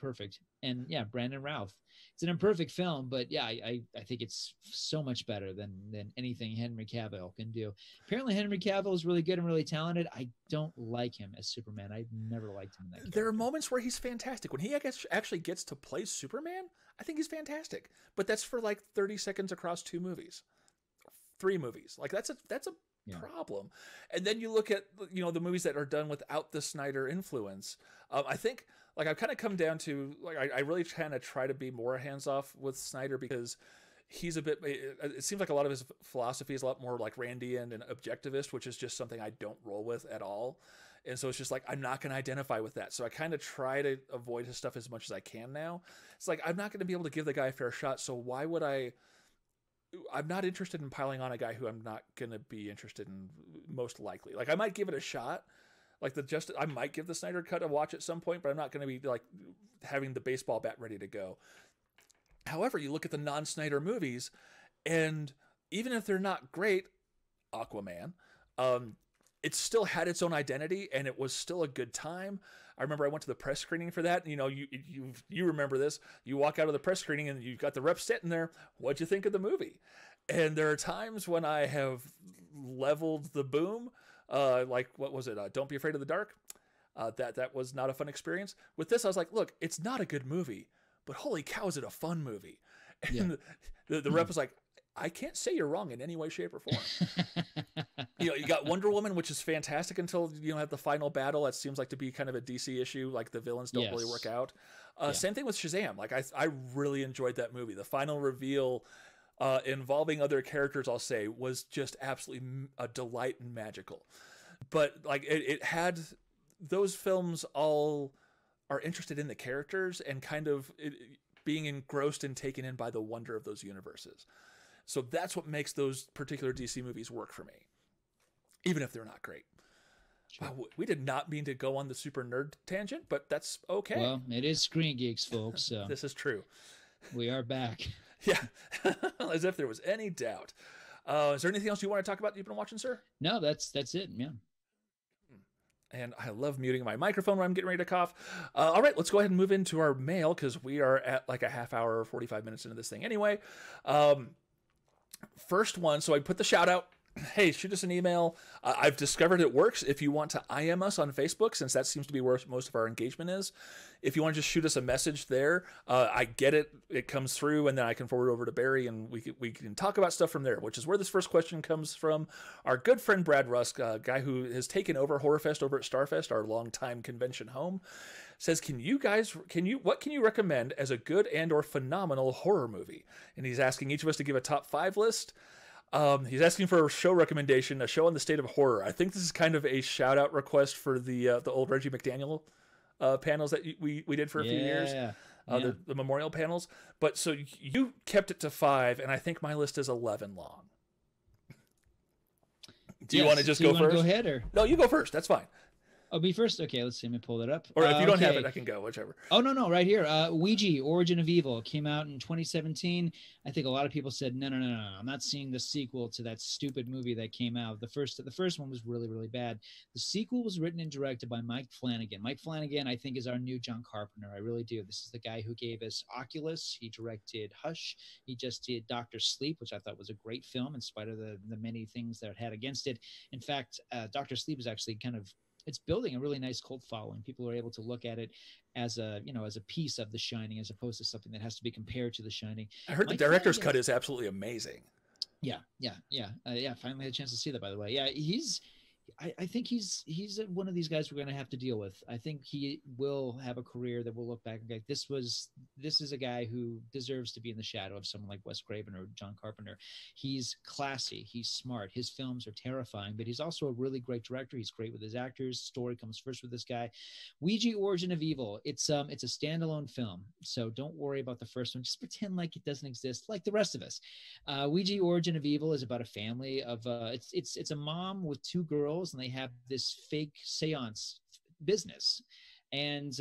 S2: perfect. And yeah, Brandon Routh. It's an imperfect film, but yeah, I think it's so much better than anything Henry Cavill can do. Apparently, Henry Cavill is really good and really talented. I don't like him as Superman. I've never liked him in that character.
S1: There are moments where he's fantastic. When he actually gets to play Superman, I think he's fantastic. But that's for like 30 seconds across 2 movies, 3 movies. Like that's a problem. And then you look at, you know, the movies that are done without the Snyder influence. I think, like, I've kind of come down to, like, I really kind of try to be more hands off with Snyder because he's a bit, it seems like a lot of his philosophy is a lot more like Randian and objectivist, which is just something I don't roll with at all. And so it's just like, I'm not going to identify with that. So I kind of try to avoid his stuff as much as I can now. It's like, I'm not going to be able to give the guy a fair shot. So why would I'm not interested in piling on a guy who I'm not going to be interested in, most likely. Like, I might give it a shot. Like, I might give the Snyder Cut a watch at some point, but I'm not going to be like having the baseball bat ready to go. However, you look at the non-Snyder movies, and even if they're not great, Aquaman, it still had its own identity, and it was still a good time. I remember I went to the press screening for that. You know, you remember this. You walk out of the press screening, and you've got the rep sitting there. What'd you think of the movie? And there are times when I have leveled the boom. Like, what was it? Don't Be Afraid of the Dark. That was not a fun experience. With this, I was like, look, it's not a good movie, but holy cow, is it a fun movie? And the rep was like, I can't say you're wrong in any way, shape, or form. You know, you got Wonder Woman, which is fantastic until you have the final battle. That seems like to be kind of a DC issue. Like, the villains don't really work out. Same thing with Shazam. Like, I really enjoyed that movie. The final reveal involving other characters, I'll say, was just absolutely a delight and magical. But like, it had, those films all are interested in the characters and kind of being engrossed and taken in by the wonder of those universes. So that's what makes those particular DC movies work for me, even if they're not great. Sure. Wow, we did not mean to go on the super nerd tangent, but that's okay.
S2: Well, it is ScreenGeeks, folks. So
S1: this is true.
S2: We are back.
S1: Yeah, as if there was any doubt. Is there anything else you want to talk about that you've been watching, sir?
S2: No, that's it. Yeah.
S1: And I love muting my microphone when I'm getting ready to cough. All right, let's go ahead and move into our mail because we are at like a half hour, 45 minutes into this thing anyway. First one, so I put the shout out. Hey, shoot us an email. I've discovered it works if you want to IM us on Facebook, since that seems to be where most of our engagement is. If you want to just shoot us a message there, I get it. It comes through, and then I can forward it over to Barry, and we can talk about stuff from there, which is where this first question comes from. Our good friend Brad Rusk, a guy who has taken over HorrorFest over at Starfest, our longtime convention home, says, what can you recommend as a good and or phenomenal horror movie? And he's asking each of us to give a top 5 list. He's asking for a show recommendation, a show on the state of horror. I think this is kind of a shout out request for the old Reggie McDaniel panels that we did for a few years, the memorial panels. But so you kept it to 5, and I think my list is 11 long. Do you want to just go first?
S2: Go ahead, or
S1: no? You go first. That's fine.
S2: Oh, me first? Okay, let's see. Let me pull that up.
S1: Or if you don't have it, I can go, whichever.
S2: Oh, no, right here. Ouija, Origin of Evil, came out in 2017. I think a lot of people said, no, I'm not seeing the sequel to that stupid movie that came out. The first one was really, really bad. The sequel was written and directed by Mike Flanagan. Mike Flanagan, I think, is our new John Carpenter. I really do. This is the guy who gave us Oculus. He directed Hush. He just did Dr. Sleep, which I thought was a great film in spite of the many things that it had against it. In fact, Dr. Sleep is actually it's building a really nice cult following. People are able to look at it as a piece of The Shining, as opposed to something that has to be compared to The Shining.
S1: I heard the director's cut is absolutely amazing.
S2: Yeah. Finally had a chance to see that, by the way. Yeah, he's I think he's one of these guys we're going to have to deal with. I think he will have a career that will look back and go, this is a guy who deserves to be in the shadow of someone like Wes Craven or John Carpenter. He's classy, he's smart, his films are terrifying, but he's also a really great director. He's great with his actors. Story comes first with this guy. Ouija Origin of Evil. It's a standalone film, so don't worry about the first one. Just pretend like it doesn't exist, like the rest of us. Ouija Origin of Evil is about a family of it's a mom with two girls, and they have this fake seance business. And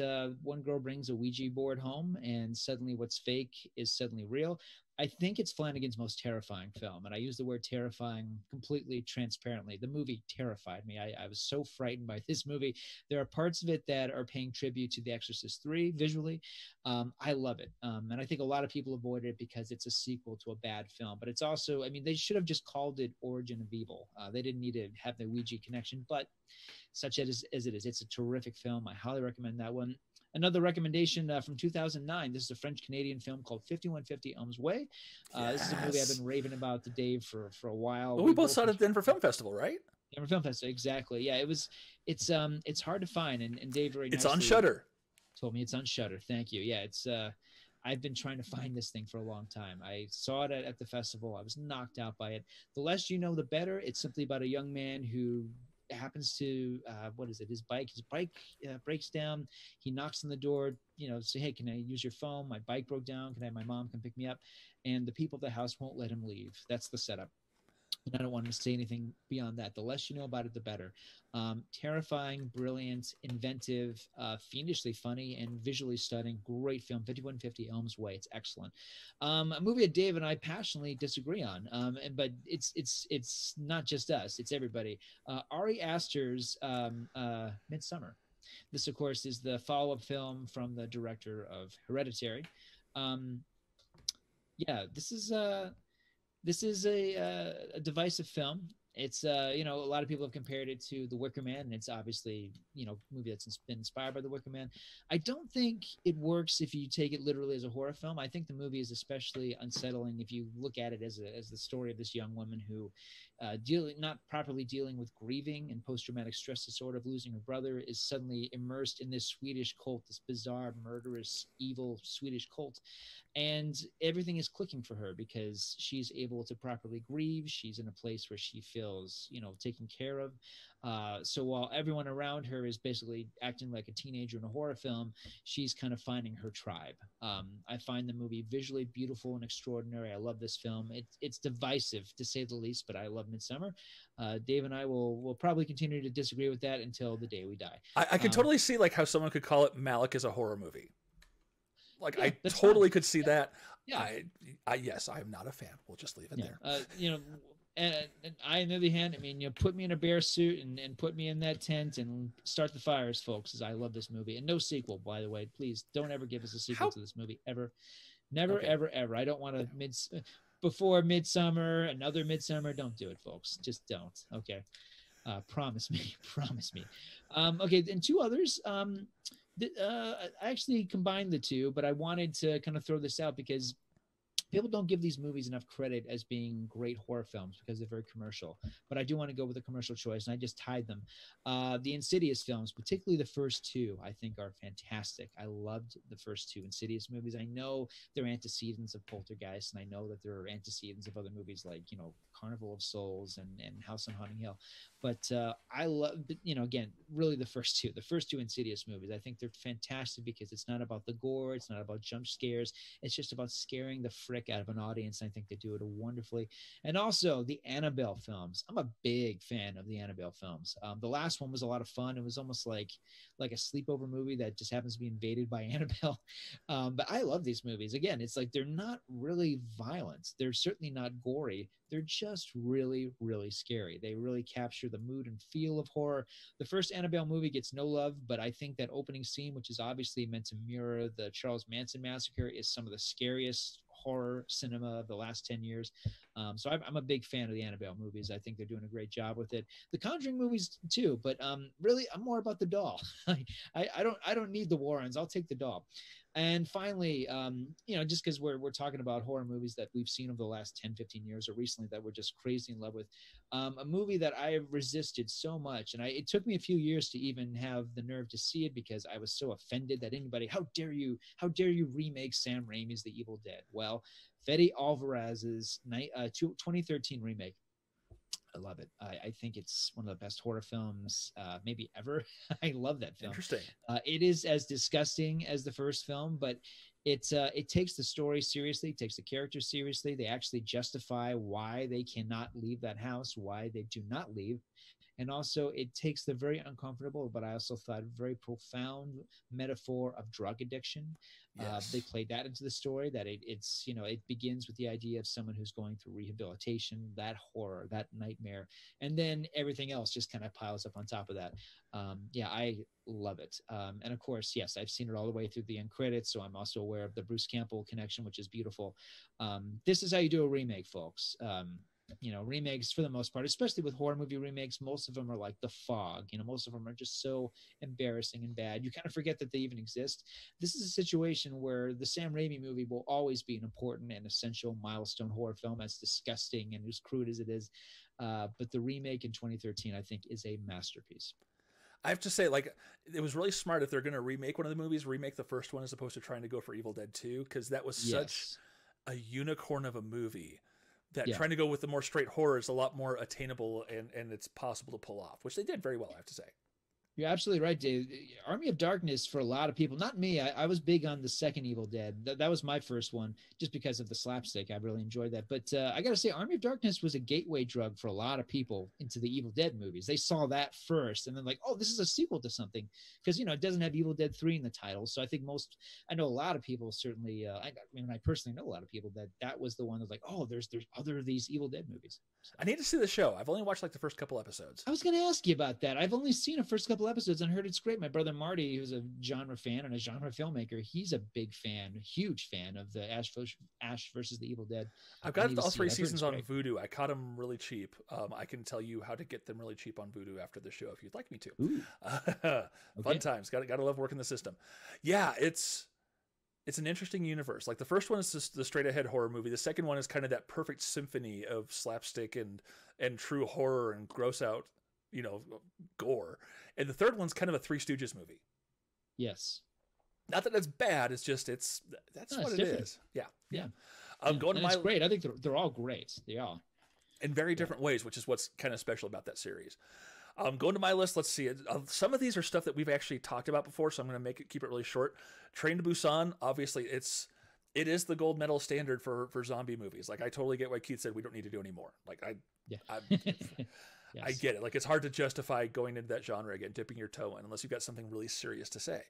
S2: one girl brings a Ouija board home, and suddenly what's fake is suddenly real. I think it's Flanagan's most terrifying film, and I use the word terrifying completely transparently. The movie terrified me. I was so frightened by this movie. There are parts of it that are paying tribute to The Exorcist 3 visually. I love it, and I think a lot of people avoid it because it's a sequel to a bad film. But it's also, I mean, they should have just called it Origin of Evil. They didn't need to have the Ouija connection, but such as it is, it's a terrific film. I highly recommend that one. Another recommendation from 2009. This is a French-Canadian film called 5150 Elm's Way. This is a movie I've been raving about to Dave for a while.
S1: Well, we both saw it at the Denver Film Festival, right?
S2: Denver Film Festival, exactly. Yeah, it's hard to find, and Dave very
S1: It's on Shudder.
S2: Told me it's on Shudder. Thank you. Yeah, it's I've been trying to find this thing for a long time. I saw it at the festival. I was knocked out by it. The less you know, the better. It's simply about a young man who happens to his bike breaks down. He knocks on the door, say, hey, can I use your phone? My bike broke down. Can I have my mom come pick me up? And the people at the house won't let him leave. That's the setup. And I don't want to say anything beyond that. The less you know about it, the better. Terrifying, brilliant, inventive, fiendishly funny, and visually stunning. Great film, 5150 Elm's Way. It's excellent. A movie that Dave and I passionately disagree on, but it's not just us. It's everybody. Ari Aster's Midsummer. This, of course, is the follow-up film from the director of Hereditary. This is a divisive film. It's a lot of people have compared it to The Wicker Man, and it's obviously a movie that's been inspired by The Wicker Man. I don't think it works if you take it literally as a horror film. I think the movie is especially unsettling if you look at it as the story of this young woman who not properly dealing with grieving and post-traumatic stress disorder of losing her brother is suddenly immersed in this Swedish cult, this bizarre, murderous, evil Swedish cult. And everything is clicking for her because she's able to properly grieve. She's in a place where she feels, taken care of. So while everyone around her is basically acting like a teenager in a horror film, she's kind of finding her tribe. I find the movie visually beautiful and extraordinary. I love this film. It's divisive, to say the least, but I love Midsummer. Dave and I will probably continue to disagree with that until the day we die.
S1: I can totally see like how someone could call it Malik as a horror movie. Like, yeah, I totally could see that. Yeah. Yes, I am not a fan. We'll just leave it there.
S2: And I, on the other hand, I mean, put me in a bear suit and put me in that tent and start the fires, folks, as I love this movie. And no sequel, by the way. Please don't ever give us a sequel to this movie, ever. Never, ever, ever. I don't want to before Midsummer, another Midsummer. Don't do it, folks. Just don't. Okay. Promise me. Promise me. Okay, and two others. I actually combined the two, but I wanted to kind of throw this out because people don't give these movies enough credit as being great horror films because they're very commercial. But I do want to go with a commercial choice, and I just tied them. The Insidious films, particularly the first two, I think are fantastic. I loved the first two Insidious movies. I know they're antecedents of Poltergeist, and I know that they're antecedents of other movies like, Carnival of Souls and House on Haunting Hill. But I love, again, really the first two Insidious movies. I think they're fantastic because it's not about the gore. It's not about jump scares. It's just about scaring the frick out of an audience. I think they do it wonderfully. And also the Annabelle films. I'm a big fan of the Annabelle films. The last one was a lot of fun. It was almost like a sleepover movie that just happens to be invaded by Annabelle. But I love these movies. Again, it's like they're not really violent. They're certainly not gory. They're just really, really scary. They really capture the mood and feel of horror. The first Annabelle movie gets no love, but I think that opening scene, which is obviously meant to mirror the Charles Manson massacre, is some of the scariest horror cinema of the last 10 years. So I'm a big fan of the Annabelle movies. I think they're doing a great job with it. The Conjuring movies too, but really I'm more about the doll. I don't need the Warrens. I'll take the doll. And finally, just because we're talking about horror movies that we've seen over the last 10, 15 years or recently that we're just crazy in love with, a movie that I resisted so much. And it took me a few years to even have the nerve to see it because I was so offended that anybody, how dare you remake Sam Raimi's The Evil Dead? Well, Fede Alvarez's 2013 remake. I love it. I think it's one of the best horror films maybe ever. I love that film.
S1: Interesting.
S2: It is as disgusting as the first film, but it takes the story seriously, takes the characters seriously. They actually justify why they cannot leave that house, why they do not leave. And also, it takes the very uncomfortable, but I also thought very profound metaphor of drug addiction.
S1: Yes.
S2: They played that into the story. That it begins with the idea of someone who's going through rehabilitation, that horror, that nightmare, and then everything else just kind of piles up on top of that. I love it. And of course, yes, I've seen it all the way through the end credits, so I'm also aware of the Bruce Campbell connection, which is beautiful. This is how you do a remake, folks. Remakes for the most part, especially with horror movie remakes, most of them are like The Fog. Most of them are just so embarrassing and bad. You kind of forget that they even exist. This is a situation where the Sam Raimi movie will always be an important and essential milestone horror film, as disgusting and as crude as it is. But the remake in 2013, I think, is a masterpiece.
S1: I have to say, like, it was really smart if they're going to remake one of the movies, remake the first one as opposed to trying to go for Evil Dead 2, because that was such a unicorn of a movie. That trying to go with the more straight horror is a lot more attainable and it's possible to pull off, which they did very well, I have to say.
S2: You're absolutely right, Dave. Army of Darkness, for a lot of people, not me, I was big on the second Evil Dead. That was my first one, just because of the slapstick. I really enjoyed that. But I got to say, Army of Darkness was a gateway drug for a lot of people into the Evil Dead movies. They saw that first, and then like, oh, this is a sequel to something. Because, it doesn't have Evil Dead 3 in the title. So I think I know a lot of people certainly, I personally know a lot of people that was the one that was like, oh, there's other of these Evil Dead movies. So,
S1: I need to see the show. I've only watched like the first couple episodes.
S2: I was going to ask you about that. I've only seen the first couple episodes and heard it's great. My brother Marty, who's a genre fan and a genre filmmaker, he's a big fan, huge fan of the Ash versus the Evil Dead.
S1: I've got all 3 seasons on Vudu. I caught them really cheap. I can tell you how to get them really cheap on Vudu after the show if you'd like me to. Fun times. Got to love working the system. Yeah, it's an interesting universe. Like the first one is just the straight ahead horror movie. The second one is kind of that perfect symphony of slapstick and true horror and gross out, gore. And the third one's kind of a Three Stooges movie.
S2: Yes.
S1: Not that it's bad. It's just that's what it is. Yeah. Going to
S2: it's great. I think they're all great. They are
S1: in very different ways, which is what's kind of special about that series. Going to my list, let's see. Some of these are stuff that we've actually talked about before, so I'm going to keep it really short. Train to Busan, obviously, it is the gold medal standard for zombie movies. Like I totally get what Keith said. We don't need to do any more. Like
S2: Yes.
S1: I get it. Like it's hard to justify going into that genre again, dipping your toe in, unless you've got something really serious to say.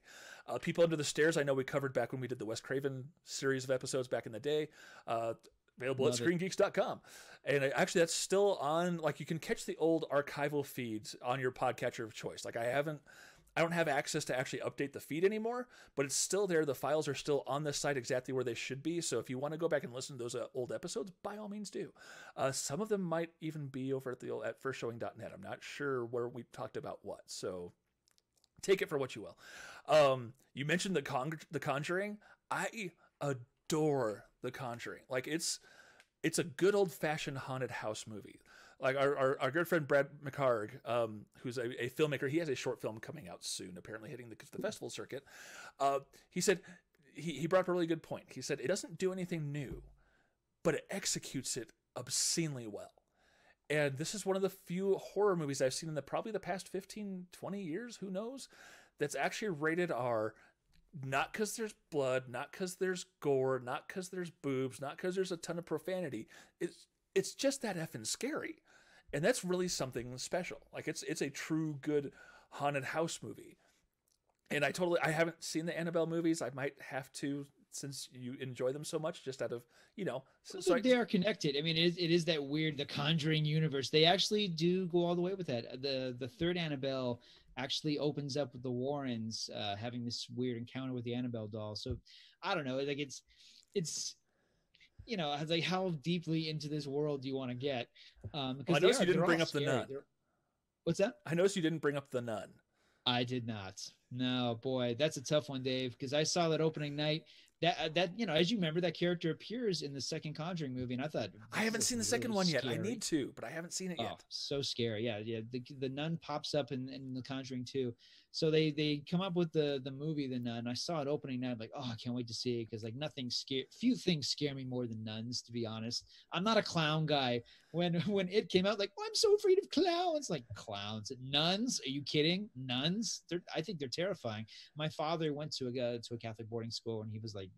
S1: People Under the Stairs, I know we covered back when we did the Wes Craven series of episodes back in the day. Available at ScreenGeeks.com. And actually, that's still on. Like you can catch the old archival feeds on your podcatcher of choice. Like I don't have access to actually update the feed anymore, but it's still there. The files are still on this site exactly where they should be. So if you want to go back and listen to those old episodes, by all means do. Some of them might even be over at firstshowing.net. I'm not sure where we talked about what. So take it for what you will. You mentioned The Conjuring. I adore The Conjuring. Like it's a good old fashioned haunted house movie. Like our good friend Brad McHarg, who's a filmmaker, he has a short film coming out soon, apparently hitting the festival circuit. He said he brought up a really good point. He said it doesn't do anything new, but it executes it obscenely well. And this is one of the few horror movies I've seen in probably the past 15, 20 years, who knows, that's actually rated R. Not because there's blood, not because there's gore, not because there's boobs, not because there's a ton of profanity. It's just that effing scary. And that's really something special. Like it's a true good haunted house movie. And I haven't seen the Annabelle movies. I might have to, since you enjoy them so much, just out of,
S2: they are connected. I mean, it is that weird, the Conjuring universe. They actually do go all the way with that. The third Annabelle actually opens up with the Warrens having this weird encounter with the Annabelle doll. So I don't know. Like it's like how deeply into this world do you want to get?
S1: I noticed you didn't bring up The Nun.
S2: What's that?
S1: I noticed you didn't bring up The Nun.
S2: I did not. No, boy, that's a tough one, Dave, because I saw that opening night. That as you remember, that character appears in the second Conjuring movie, and I thought
S1: I
S2: this
S1: haven't
S2: is
S1: seen the second
S2: really
S1: one yet. I
S2: scary.
S1: need to, but I haven't seen it
S2: Oh,
S1: yet.
S2: so scary. Yeah, yeah. The nun pops up in the Conjuring 2. So they come up with the movie The Nun. I saw it opening night. I'm like, oh, I can't wait to see it because like few things scare me more than nuns, to be honest. I'm not a clown guy. When it came out, like, oh, I'm so afraid of clowns. Like clowns, nuns? Are you kidding? Nuns? I think they're terrifying. My father went to a Catholic boarding school, and he was like,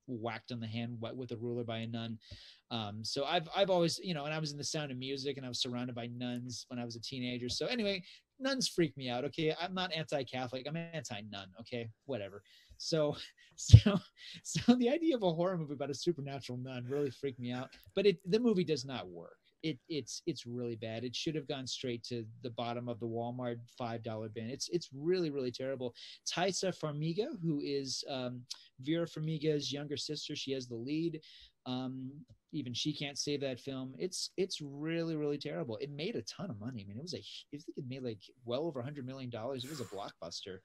S2: whacked on the hand with a ruler by a nun. So I've always, and I was in The Sound of Music, and I was surrounded by nuns when I was a teenager. So anyway, nuns freak me out. Okay, I'm not anti-Catholic. I'm anti-nun. Okay, whatever. So so so the idea of a horror movie about a supernatural nun really freaked me out. But the movie does not work. It's really bad. It should have gone straight to the bottom of the Walmart $5 bin. It's really really terrible. Taissa Farmiga, who is Vera Farmiga's younger sister, she has the lead. Even she can't save that film. It's really really terrible. It made a ton of money. I mean, I think it made like well over $100 million. It was a blockbuster,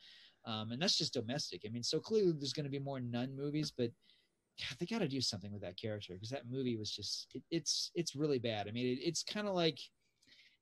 S2: and that's just domestic. I mean, so clearly there's going to be more nun movies, but God, they got to do something with that character because that movie was just it's really bad. I mean, it's kind of like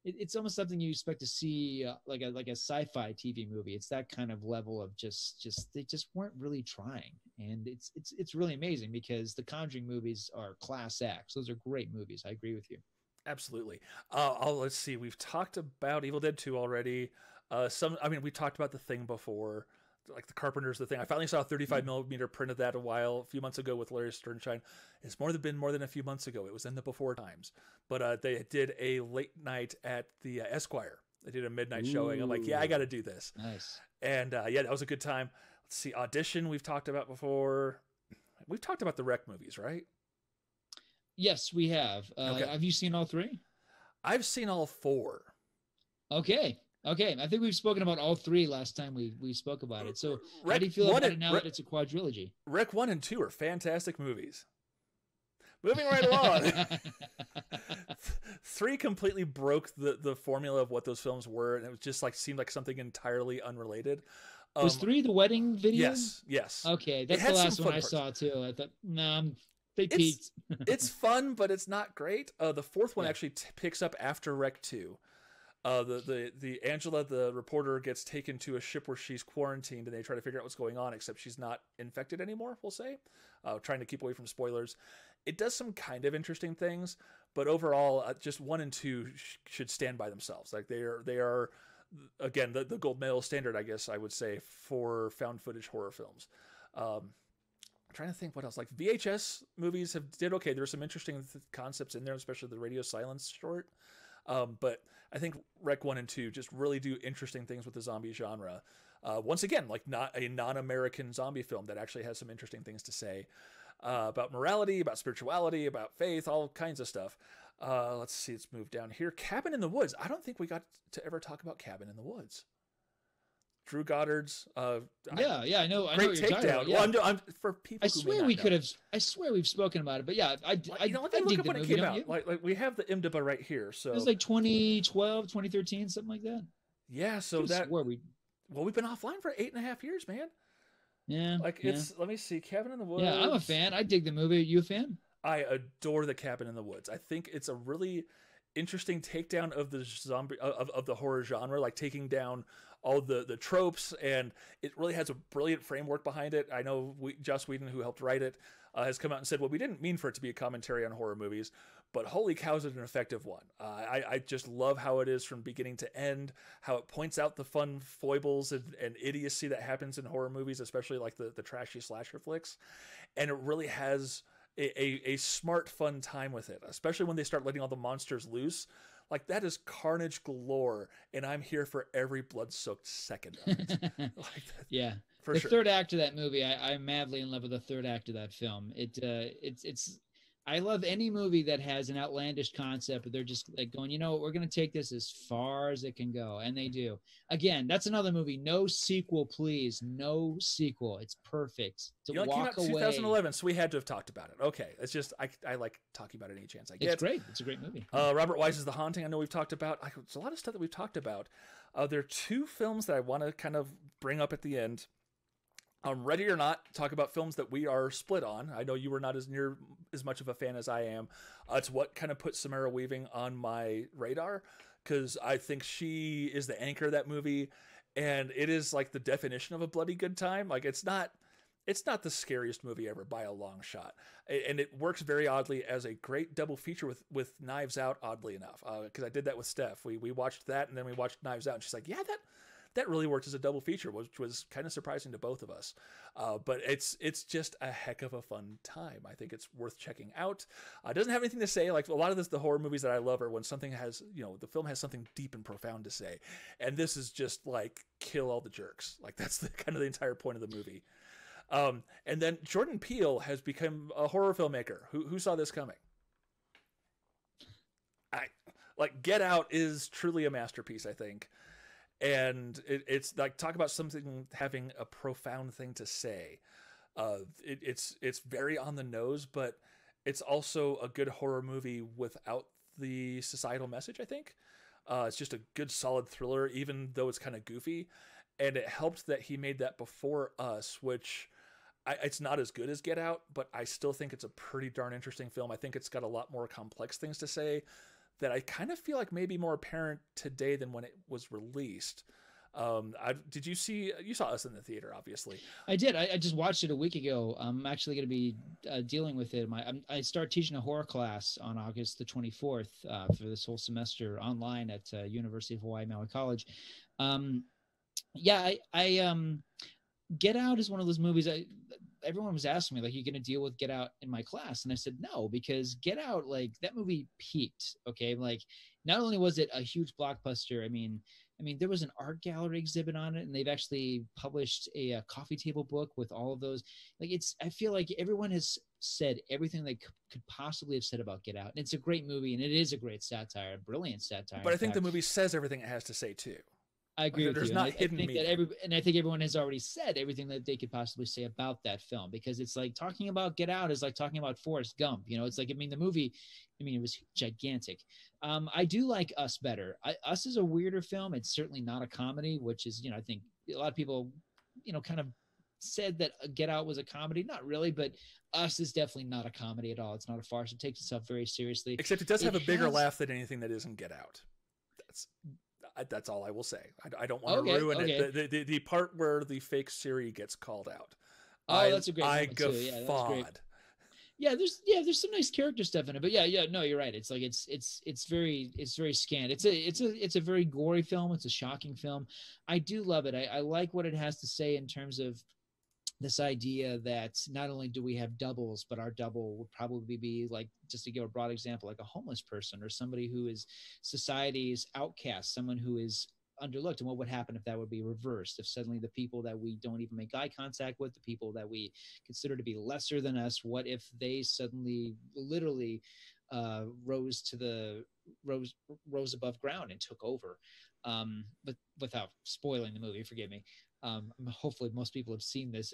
S2: it's almost something you expect to see like a sci-fi TV movie. It's that kind of level of just they just weren't really trying, and it's really amazing because the Conjuring movies are class acts. Those are great movies. I agree with you.
S1: Absolutely. Let's see. We've talked about Evil Dead 2 already. We talked about The Thing before, like the Carpenter's The Thing. I finally saw a 35 millimeter print of that a few months ago with Larry Sternstein. It's been more than a few months ago. It was in the before times, but they did a late night at the Esquire. They did a midnight showing. I'm like, yeah, I got to do this.
S2: Nice.
S1: And yeah, that was a good time. Let's see. Audition, we've talked about before. We've talked about the Wreck movies, right?
S2: Yes, we have.
S1: Okay.
S2: Have you seen all three?
S1: I've seen all four.
S2: Okay. I think we've spoken about all three last time we spoke about it. So how do you feel about it now that it's a quadrilogy?
S1: Wreck 1 and 2 are fantastic movies. Moving right along. 3 completely broke the formula of what those films were, and it was just like seemed like something entirely unrelated.
S2: Was 3 the wedding video?
S1: Yes.
S2: Okay, that's the last one I saw too. I thought, they peaked.
S1: It's fun, but it's not great. The fourth one actually picks up after Wreck 2. The Angela, the reporter, gets taken to a ship where she's quarantined, and they try to figure out what's going on, except she's not infected anymore, we'll say. Trying to keep away from spoilers. It does some kind of interesting things, but overall, just 1 and 2 should stand by themselves. Like they are again, the gold medal standard, I guess I would say, for found footage horror films. I'm trying to think what else. Like VHS movies did okay. There were some interesting concepts in there, especially the radio silence short. But I think Rec 1 and 2 just really do interesting things with the zombie genre. Once again, like not a non-American zombie film that actually has some interesting things to say about morality, about spirituality, about faith, all kinds of stuff. Let's see, let's move down here. Cabin in the Woods. I don't think we got to ever talk about Cabin in the Woods. Drew Goddard's.
S2: I know. I know
S1: great takedown. Yeah. Well, I'm for people.
S2: I swear we could have. I swear we've spoken about it, but yeah, I
S1: look up when it came out. Like we have the IMDb right here. So
S2: it was like 2012, 2013, something like that.
S1: Yeah. So we've been offline for 8.5 years, man.
S2: Yeah.
S1: It's. Let me see. Cabin in the Woods.
S2: Yeah, I'm a fan. I dig the movie. Are you a fan?
S1: I adore the Cabin in the Woods. I think it's a really interesting takedown of the zombie of the horror genre, like taking down all the tropes, and it really has a brilliant framework behind it. I know Joss Whedon, who helped write it, has come out and said, well, we didn't mean for it to be a commentary on horror movies, but holy cow, is it an effective one. I just love how it is from beginning to end, how it points out the fun foibles and idiocy that happens in horror movies, especially like the trashy slasher flicks, and it really has a smart, fun time with it, especially when they start letting all the monsters loose. Like, that is carnage galore, and I'm here for every blood-soaked second of it.
S2: Yeah. The third act of that movie, I'm madly in love with the third act of that film. It's I love any movie that has an outlandish concept, but they're just like going, you know, we're going to take this as far as it can go. And they do. Again, that's another movie. No sequel, please. No sequel. It's perfect. To
S1: You know, it came
S2: walk
S1: out in
S2: away.
S1: 2011, so we had to have talked about it. Okay, it's just I like talking about it any chance I get.
S2: It's great. It's a great movie.
S1: Robert Wise's The Haunting, I know we've talked about. There's a lot of stuff that we've talked about. There are two films that I want to kind of bring up at the end. Ready or Not, talk about films that we are split on. I know you were not as much of a fan as I am. It's what kind of put Samara Weaving on my radar, because I think she is the anchor of that movie, and it is like the definition of a bloody good time. Like it's not the scariest movie ever by a long shot, and it works very oddly as a great double feature with Knives Out. Oddly enough, because I did that with Steph. We watched that, and then we watched Knives Out, and she's like, "Yeah, that really worked as a double feature," which was kind of surprising to both of us. But it's just a heck of a fun time. I think it's worth checking out. It doesn't have anything to say. Like a lot of the horror movies that I love are when something has, the film has something deep and profound to say. And this is just like kill all the jerks. Like that's kind of the entire point of the movie. And then Jordan Peele has become a horror filmmaker. Who saw this coming? Get Out is truly a masterpiece, I think. And it's like, talk about something having a profound thing to say. It's very on the nose, but it's also a good horror movie without the societal message, I think. It's just a good, solid thriller, even though it's kind of goofy. And it helped that he made that before us, which it's not as good as Get Out, but I still think it's a pretty darn interesting film. I think it's got a lot more complex things to say that I kind of feel like maybe more apparent today than when it was released. Did you saw us in the theater, obviously.
S2: I did. I just watched it a week ago. I'm actually going to be dealing with it. I start teaching a horror class on August the 24th for this whole semester online at University of Hawaii Maui College. Get Out is one of those movies everyone was asking me, like, you going to deal with Get Out in my class? And I said, no, because Get Out, like, that movie peaked. Okay. Like, not only was it a huge blockbuster, I mean, there was an art gallery exhibit on it, and they've actually published a coffee table book with all of those. Like, I feel like everyone has said everything they could possibly have said about Get Out. And it's a great movie, and it is a great satire, a brilliant satire.
S1: But I think the movie says everything it has to say too.
S2: I agree with
S1: you.
S2: There's not hidden meaning. I think everyone has already said everything that they could possibly say about that film, because it's like talking about Get Out is like talking about Forrest Gump. It's like, the movie, it was gigantic. I do like Us better. Us is a weirder film. It's certainly not a comedy, which is, I think a lot of people, kind of said that Get Out was a comedy. Not really, but Us is definitely not a comedy at all. It's not a farce. It takes itself very seriously.
S1: Except it does have a bigger laugh than anything that isn't Get Out. That's all I will say. I don't want to ruin it. The part where the fake Siri gets called out.
S2: That's a great moment too. Yeah, that's great. Yeah, there's some nice character stuff in it, but no, you're right. It's like it's very scant. It's a very gory film. It's a shocking film. I do love it. I like what it has to say in terms of this idea that not only do we have doubles, but our double would probably be, like, just to give a broad example, like a homeless person or somebody who is society's outcast, someone who is underlooked. And what would happen if that would be reversed? If suddenly the people that we don't even make eye contact with, the people that we consider to be lesser than us, what if they suddenly literally rose above ground and took over? But without spoiling the movie, forgive me. Hopefully most people have seen this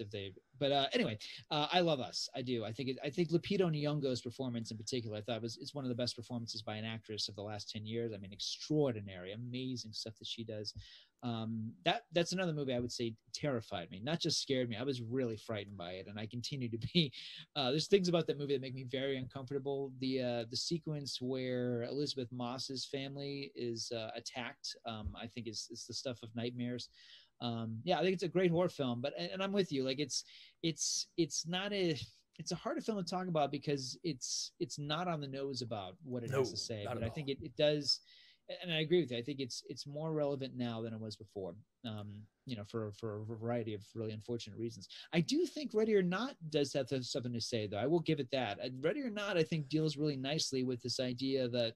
S2: anyway, I love Us. I do. I think Lupita Nyong'o's performance in particular, I thought it's one of the best performances by an actress of the last 10 years. Extraordinary, amazing stuff that she does. That's another movie I would say terrified me, not just scared me. I was really frightened by it, and I continue to be. There's things about that movie that make me very uncomfortable. The sequence where Elizabeth Moss's family is attacked, I think is the stuff of nightmares. I think it's a great horror film, and I'm with you. Like, it's a harder film to talk about because it's not on the nose about what it has to say, but I think it does. And I agree with you. I think it's more relevant now than it was before, for a variety of really unfortunate reasons. I do think Ready or Not does have something to say, though. I will give it that. Ready or Not, I think, deals really nicely with this idea that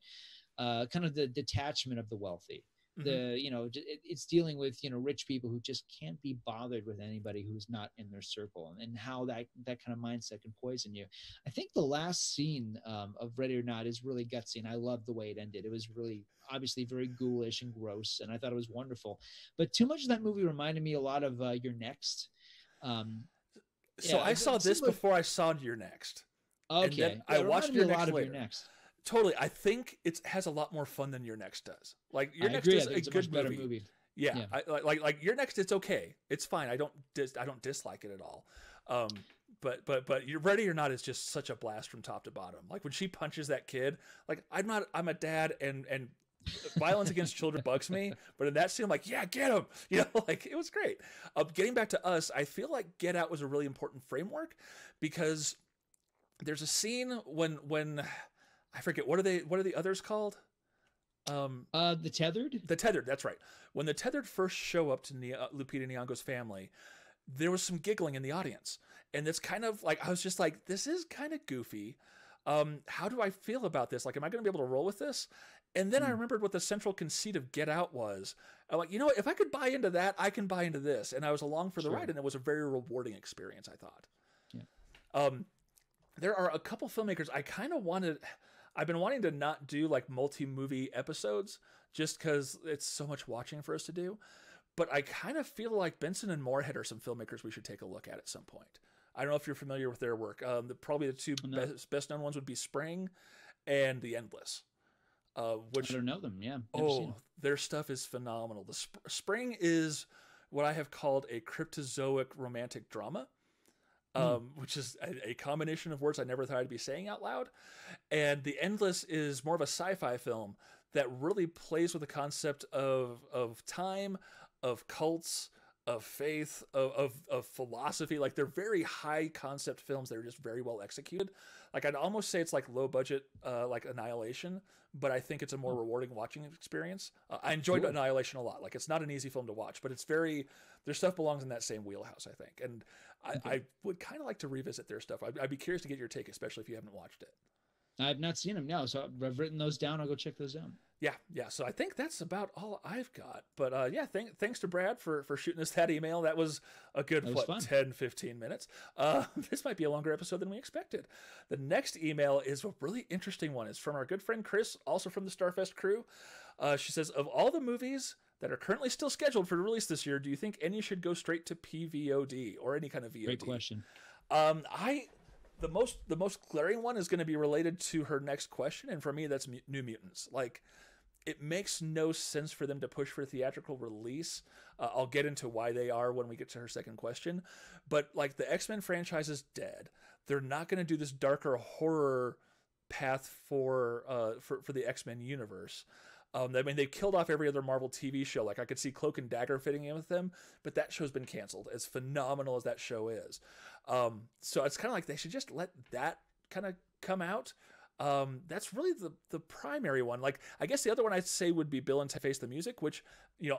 S2: kind of the detachment of the wealthy.
S1: Hmm.
S2: It's dealing with rich people who just can't be bothered with anybody who's not in their circle, and how that kind of mindset can poison you. I think the last scene of Ready or Not is really gutsy, and I love the way it ended. It was really obviously very ghoulish and gross, and I thought it was wonderful. But too much of that movie reminded me a lot of You're Next. um
S1: So I saw this
S2: similar.
S1: before I saw Your Next, and then
S2: Okay,
S1: I
S2: yeah, it
S1: watched
S2: reminded me
S1: Your
S2: a
S1: Next
S2: lot of Your
S1: later.
S2: Next.
S1: Totally, I think it has a lot more fun than Your Next does. Like Your
S2: I
S1: Next
S2: agree. I
S1: is
S2: think
S1: a
S2: it's a
S1: good
S2: much better
S1: movie.
S2: movie.
S1: Yeah,
S2: Yeah.
S1: like Your Next. It's okay. It's fine. I don't dislike it at all. Um, but You're Ready or Not is just such a blast from top to bottom. Like when she punches that kid. Like I'm a dad, and violence against children bugs me. But in that scene, I'm like, yeah, get him. You know, like it was great. Getting back to Us, I feel like Get Out was a really important framework because there's a scene when I forget what are the others called?
S2: The Tethered.
S1: The Tethered, that's right. When the Tethered first show up to Lupita Nyong'o's family, there was some giggling in the audience. And it's kind of like, I was just like, this is kind of goofy. How do I feel about this? Like, am I going to be able to roll with this? And then I remembered what the central conceit of Get Out was. I'm like, if I could buy into that, I can buy into this. And I was along for the ride, and it was a very rewarding experience, I thought.
S2: Yeah.
S1: There are a couple filmmakers I've been wanting to not do like multi-movie episodes just because it's so much watching for us to do. But I kind of feel like Benson and Moorhead are some filmmakers we should take a look at some point. I don't know if you're familiar with their work. Probably the two best known ones would be Spring and The Endless. Which
S2: I don't know them. Yeah.
S1: Their stuff is phenomenal. The Spring is what I have called a cryptozoic romantic drama. Which is a combination of words I never thought I'd be saying out loud. And The Endless is more of a sci-fi film that really plays with the concept of time, of cults, of faith, of philosophy. Like they're very high concept films that are just very well executed. Like I'd almost say it's like low budget, like Annihilation, but I think it's a more rewarding watching experience. I enjoyed Annihilation a lot. Like it's not an easy film to watch, but it's their stuff belongs in that same wheelhouse, I think. And I would kind of like to revisit their stuff. I'd be curious to get your take, especially if you haven't watched it.
S2: I've not seen them now, so I've written those down. I'll go check those out.
S1: Yeah. So I think that's about all I've got. But thanks to Brad for shooting us that email. That was a good 10, 15 minutes. This might be a longer episode than we expected. The next email is a really interesting one. It's from our good friend Chris, also from the Starfest crew. She says, of all the movies that are currently still scheduled for release this year, do you think any should go straight to PVOD or any kind of VOD?
S2: Great question.
S1: The most glaring one is going to be related to her next question, and for me, that's New Mutants. Like, it makes no sense for them to push for theatrical release. I'll get into why they are when we get to her second question, but like the X-Men franchise is dead. They're not going to do this darker horror path for the X-Men universe. I mean, they've killed off every other Marvel TV show. Like, I could see Cloak and Dagger fitting in with them, but that show's been canceled, as phenomenal as that show is. So it's kind of like they should just let that kind of come out. That's really the primary one. Like, I guess the other one I'd say would be Bill and Ted Face the Music, which,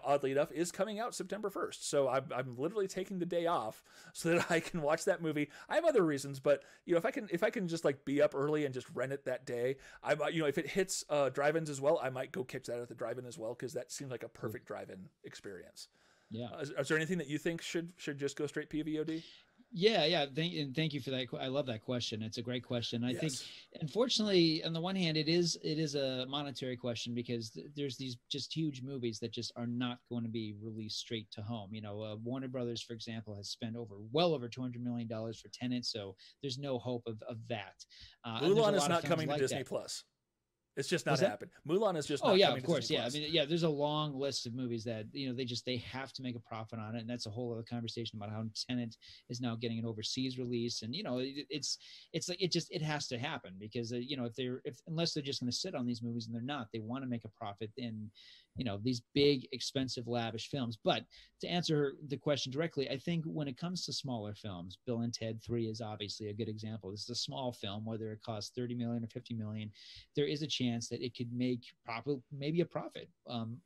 S1: oddly enough, is coming out September 1st. So I'm literally taking the day off so that I can watch that movie. I have other reasons, but if I can just like be up early and just rent it that day, I might, if it hits drive-ins as well, I might go catch that at the drive-in as well, because that seems like a perfect drive-in experience.
S2: Yeah.
S1: Is there anything that you think should just go straight PVOD?
S2: Yeah. Thank you for that. I love that question. It's a great question. I think, unfortunately, on the one hand, it is a monetary question, because there's these just huge movies that just are not going to be released straight to home. Warner Brothers, for example, has spent well over $200 million for Tenet, so there's no hope of that.
S1: Mulan is not coming to Disney Plus. It's just not happening. Mulan is just not coming
S2: of course.
S1: to Disney Plus.
S2: I mean, there's a long list of movies that, they have to make a profit on it. And that's a whole other conversation about how Tenet is now getting an overseas release. And, it's like, it has to happen, because, unless they're just going to sit on these movies, and they're not, they want to make a profit in, these big, expensive, lavish films. But to answer the question directly, I think when it comes to smaller films, Bill and Ted 3 is obviously a good example. This is a small film, whether it costs $30 million or $50 million, there is a chance that it could make maybe a profit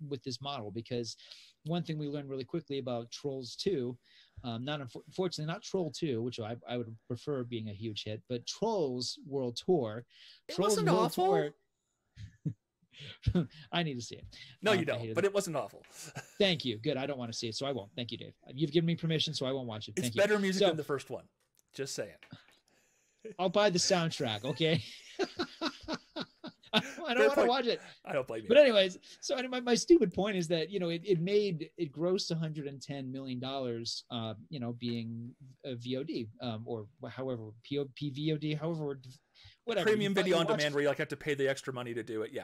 S2: with this model. Because one thing we learned really quickly about Trolls 2, unfortunately not Troll 2, which I would prefer being a huge hit, but Trolls World Tour.
S1: It wasn't awful.
S2: I need to see it.
S1: No, you don't, but it wasn't awful.
S2: Thank you. Good. I don't want to see it, so I won't. Thank you, Dave. You've given me permission, so I won't watch it.
S1: It's
S2: Thank
S1: better
S2: you.
S1: music than the first one. Just saying.
S2: I'll buy the soundtrack, okay? I don't want to watch it.
S1: I don't blame you.
S2: But anyways, so my stupid point is that, it grossed $110 million, being a VOD, or however, PVOD, however, whatever.
S1: Premium video on demand where you have to pay the extra money to do it. Yeah.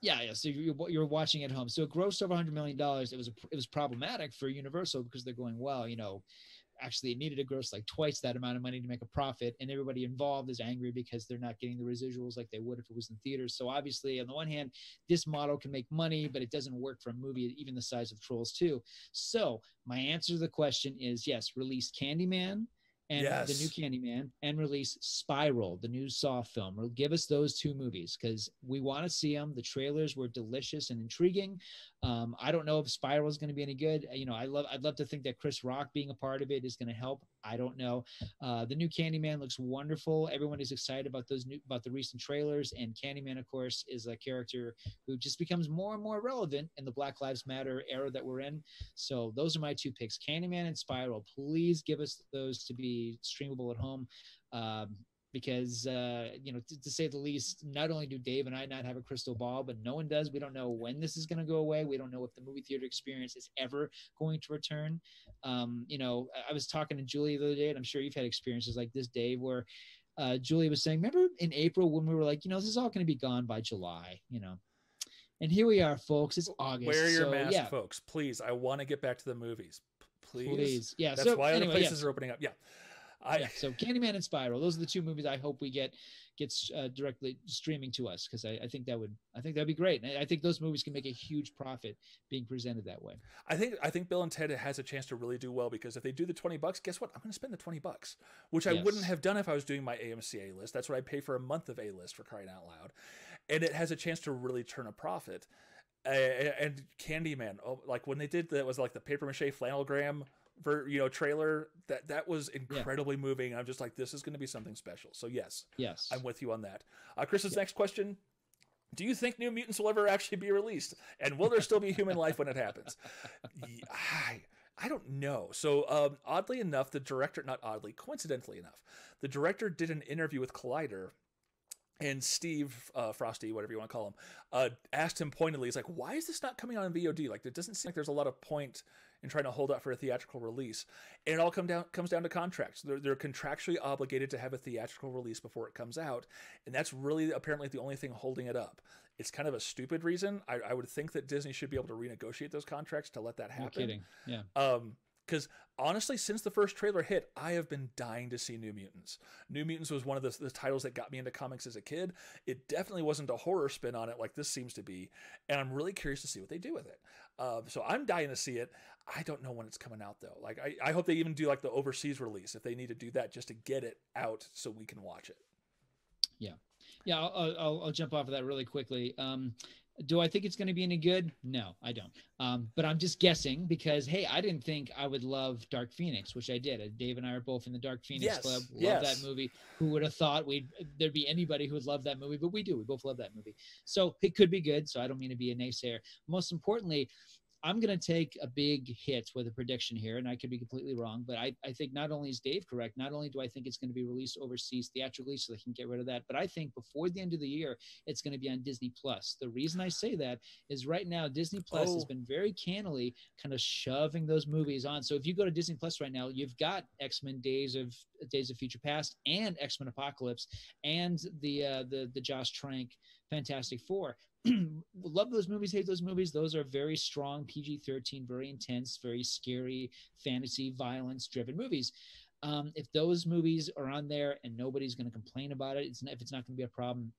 S2: Yeah. So you're watching at home. So it grossed over $100 million. It was problematic for Universal because they're going, well, actually it needed to gross like twice that amount of money to make a profit, and everybody involved is angry because they're not getting the residuals like they would if it was in theaters. So obviously, on the one hand, this model can make money, but it doesn't work for a movie even the size of Trolls 2. So my answer to the question is yes, release Candyman and the new Candyman, and release Spiral, the new Saw film. Or give us those two movies because we want to see them. The trailers were delicious and intriguing. I don't know if Spiral is going to be any good. I'd love to think that Chris Rock being a part of it is going to help. I don't know. The new Candyman looks wonderful. Everyone is excited about the recent trailers, and Candyman, of course, is a character who just becomes more and more relevant in the Black Lives Matter era that we're in. So those are my two picks, Candyman and Spiral. Please give us those to be streamable at home. Because to say the least, not only do Dave and I not have a crystal ball, but no one does. We don't know when this is going to go away. We don't know if the movie theater experience is ever going to return. I was talking to Julie the other day, and I'm sure you've had experiences like this, Dave, where Julie was saying, remember in April when we were like, this is all going to be gone by July, and here we are, folks. It's August.
S1: Wear your mask, folks. Please. I want to get back to the movies. Please.
S2: Yeah.
S1: That's why other places are opening up. Yeah.
S2: So Candyman and Spiral, those are the two movies I hope we gets directly streaming to us, because I think that'd be great. And I think those movies can make a huge profit being presented that way.
S1: I think Bill and Ted has a chance to really do well, because if they do the $20, guess what? I'm going to spend the $20, which I wouldn't have done if I was doing my AMC A-list. That's what I pay for a month of A-list, for crying out loud. And it has a chance to really turn a profit. And Candyman, like when they did that, was like the paper mache flannelgram trailer, that was incredibly moving. I'm just like, this is going to be something special. So yes, I'm with you on that. Chris's next question: do you think New Mutants will ever actually be released, and will there still be human life when it happens? I don't know. So oddly enough, coincidentally enough, the director did an interview with Collider. And Steve Frosty, whatever you want to call him, asked him pointedly, he's like, why is this not coming out on VOD? Like, it doesn't seem like there's a lot of point in trying to hold out for a theatrical release. And it all comes down to contracts. They're contractually obligated to have a theatrical release before it comes out. And that's really apparently the only thing holding it up. It's kind of a stupid reason. I would think that Disney should be able to renegotiate those contracts to let that happen.
S2: No kidding. Yeah.
S1: Because honestly, since the first trailer hit, I have been dying to see New Mutants. New Mutants was one of the titles that got me into comics as a kid. It definitely wasn't a horror spin on it like this seems to be, and I'm really curious to see what they do with it. So I'm dying to see it. I don't know when it's coming out, though. Like, I hope they even do like the overseas release, if they need to do that, just to get it out so we can watch it.
S2: Yeah. I'll jump off of that really quickly. Do I think it's going to be any good? No, I don't. But I'm just guessing because, hey, I didn't think I would love Dark Phoenix, which I did. Dave and I are both in the Dark Phoenix Club. Love that movie. Who would have thought there'd be anybody who would love that movie? But we do. We both love that movie. So it could be good. So I don't mean to be a naysayer. Most importantly, I'm going to take a big hit with a prediction here, and I could be completely wrong, but I think not only is Dave correct, not only do I think it's going to be released overseas theatrically so they can get rid of that, but I think before the end of the year, it's going to be on Disney Plus. The reason I say that is right now, Disney Plus has been very cannily kind of shoving those movies on. So if you go to Disney Plus right now, you've got X-Men Days of Future Past and X-Men Apocalypse and the Josh Trank Fantastic Four. Love those movies, hate those movies. Those are very strong PG-13, very intense, very scary, fantasy, violence-driven movies. If those movies are on there and nobody's going to complain about it, if it's not going to be a problem,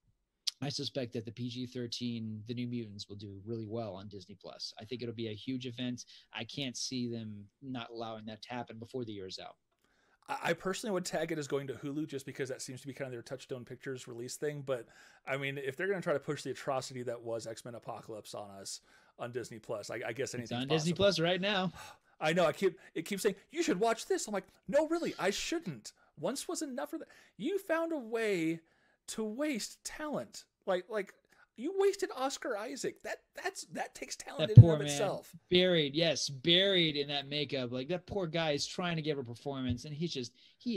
S2: I suspect that the PG-13, the New Mutants, will do really well on Disney Plus. I think it'll be a huge event. I can't see them not allowing that to happen before the year is out.
S1: I personally would tag it as going to Hulu just because that seems to be kind of their Touchstone Pictures release thing. But I mean, if they're going to try to push the atrocity that was X-Men Apocalypse on us on Disney Plus, I guess anything's
S2: on
S1: possible.
S2: Disney Plus right now.
S1: I know. It keeps saying you should watch this. I'm like, no, really, I shouldn't. Once was enough for that. You found a way to waste talent. Like You wasted Oscar Isaac. That takes talent
S2: That
S1: in and
S2: poor
S1: of
S2: man,
S1: itself.
S2: buried, yes, buried in that makeup. Like that poor guy is trying to give a performance, and he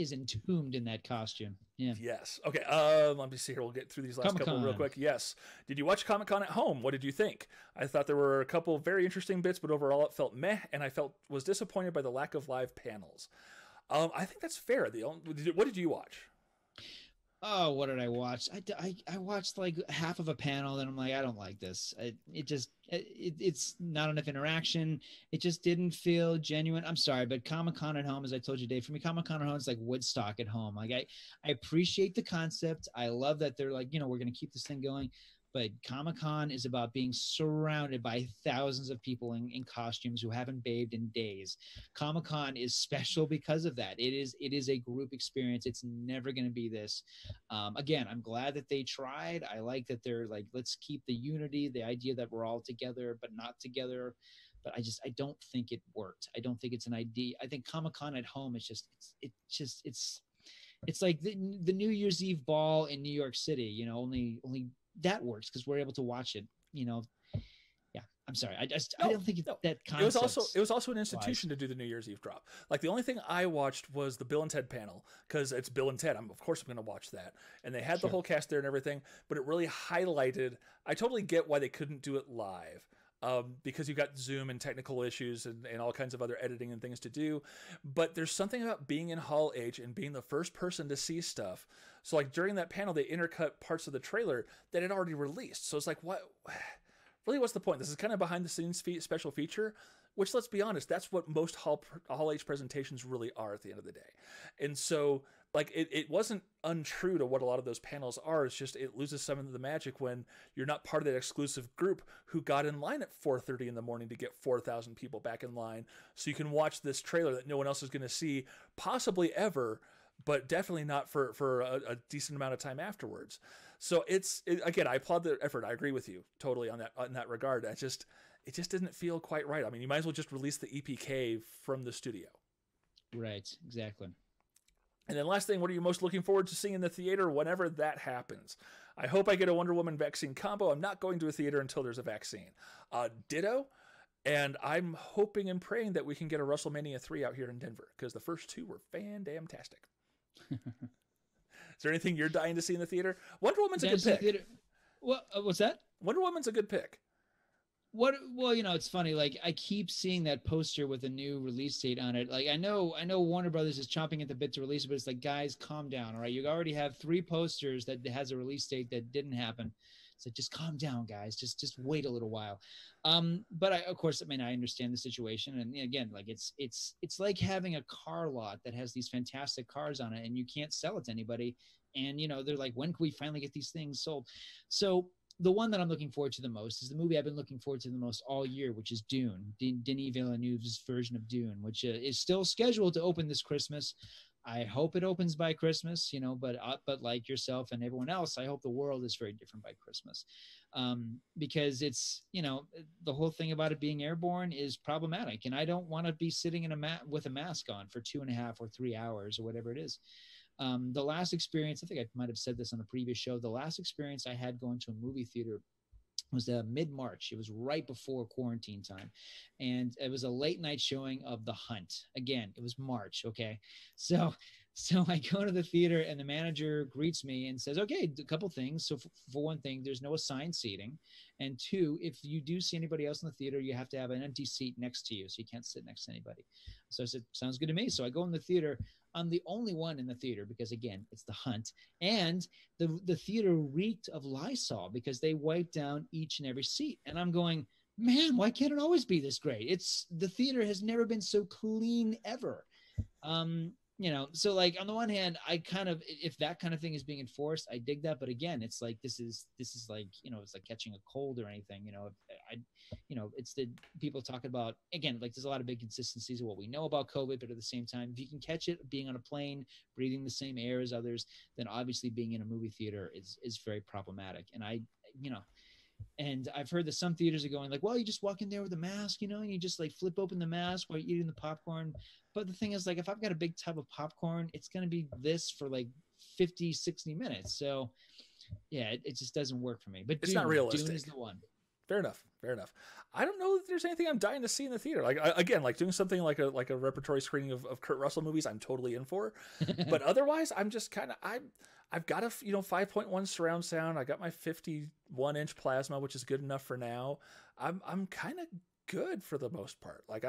S2: is entombed in that costume. Yeah.
S1: Yes. Okay. Let me see here. We'll get through these last
S2: Comic
S1: couple real
S2: Con.
S1: quick. Yes. Did you watch Comic Con at home? What did you think? I thought there were a couple very interesting bits, but overall it felt meh, and I was disappointed by the lack of live panels. I think that's fair. What did you watch?
S2: Oh, what did I watch? I watched like half of a panel, and I'm like, I don't like this. It's not enough interaction. It just didn't feel genuine. I'm sorry, but Comic Con at home, as I told you, Dave, for me, Comic Con at home is like Woodstock at home. Like I appreciate the concept. I love that they're like, we're going to keep this thing going. But Comic Con is about being surrounded by thousands of people in costumes who haven't bathed in days. Comic Con is special because of that. It is a group experience. It's never going to be this. Again, I'm glad that they tried. I like that they're like, let's keep the unity, the idea that we're all together but not together. But I don't think it worked. I don't think it's an idea. I think Comic Con at home is it's like the New Year's Eve ball in New York City. Only that works because we're able to watch it. Yeah. I'm sorry. I don't think that concept.
S1: It was also an institution to do the New Year's Eve drop. Like the only thing I watched was the Bill and Ted panel because it's Bill and Ted. Of course I'm going to watch that, and they had the whole cast there and everything. But it really highlighted. I totally get why they couldn't do it live. Because you got Zoom and technical issues and all kinds of other editing and things to do. But there's something about being in Hall H and being the first person to see stuff. So like during that panel, they intercut parts of the trailer that had already released. So it's like, what? Really, what's the point? This is kind of behind the scenes special feature, which, let's be honest, that's what most Hall H presentations really are at the end of the day. And so like it wasn't untrue to what a lot of those panels are. It's just it loses some of the magic when you're not part of that exclusive group who got in line at 4:30 in the morning to get 4,000 people back in line so you can watch this trailer that no one else is going to see possibly ever, but definitely not for a decent amount of time afterwards. So again, I applaud the effort. I agree with you totally on that regard. It just didn't feel quite right. I mean, you might as well just release the EPK from the studio.
S2: Right, exactly.
S1: And then last thing, what are you most looking forward to seeing in the theater whenever that happens? I hope I get a Wonder Woman vaccine combo. I'm not going to a theater until there's a vaccine. Ditto. And I'm hoping and praying that we can get a WrestleMania 3 out here in Denver because the first two were fan-damn-tastic. Is there anything you're dying to see in the theater? Wonder Woman's a good pick.
S2: What's that?
S1: Wonder Woman's a good pick.
S2: Well, it's funny. Like I keep seeing that poster with a new release date on it. Like I know Warner Brothers is chomping at the bit to release it, but it's like, guys, calm down. All right. You already have 3 posters that has a release date that didn't happen. So just calm down, guys. Just wait a little while. But of course, I understand the situation. And again, like it's like having a car lot that has these fantastic cars on it and you can't sell it to anybody. And, they're like, when can we finally get these things sold? So the one that I'm looking forward to the most is the movie I've been looking forward to the most all year, which is Dune, Denis Villeneuve's version of Dune, which is still scheduled to open this Christmas. I hope it opens by Christmas, but like yourself and everyone else, I hope the world is very different by Christmas, because it's, the whole thing about it being airborne is problematic, and I don't want to be sitting in with a mask on for 2.5 or 3 hours or whatever it is. The last experience, I think I might have said this on a previous show, the last experience I had going to a movie theater was mid-March. It was right before quarantine time. And it was a late night showing of The Hunt. Again, it was March. Okay. So I go to the theater and the manager greets me and says, okay, a couple things. So for one thing, there's no assigned seating. And 2, if you do see anybody else in the theater, you have to have an empty seat next to you. So you can't sit next to anybody. So I said, sounds good to me. So I go in the theater. I'm the only one in the theater because, again, it's The Hunt. And the theater reeked of Lysol because they wiped down each and every seat. And I'm going, man, why can't it always be this great? The theater has never been so clean ever. So like on the one hand, I kind of, if that kind of thing is being enforced, I dig that. But again, it's like, this is like, it's like catching a cold or anything, it's the people talking about, again, like there's a lot of big consistencies of what we know about COVID, but at the same time, if you can catch it being on a plane, breathing the same air as others, then obviously being in a movie theater is very problematic. And and I've heard that some theaters are going like, well, you just walk in there with a mask, and you just like flip open the mask while you're eating the popcorn. But the thing is, like, if I've got a big tub of popcorn, it's going to be this for like 50, 60 minutes. So yeah, it just doesn't work for me. But
S1: It's not realistic.
S2: Dune is the one.
S1: Fair enough. Fair enough. I don't know if there's anything I'm dying to see in the theater. Like again, like doing something like a repertory screening of Kurt Russell movies, I'm totally in for. But otherwise, I'm just kind of I've got a 5.1 surround sound. I got my 51-inch plasma, which is good enough for now. I'm kind of good for the most part. Like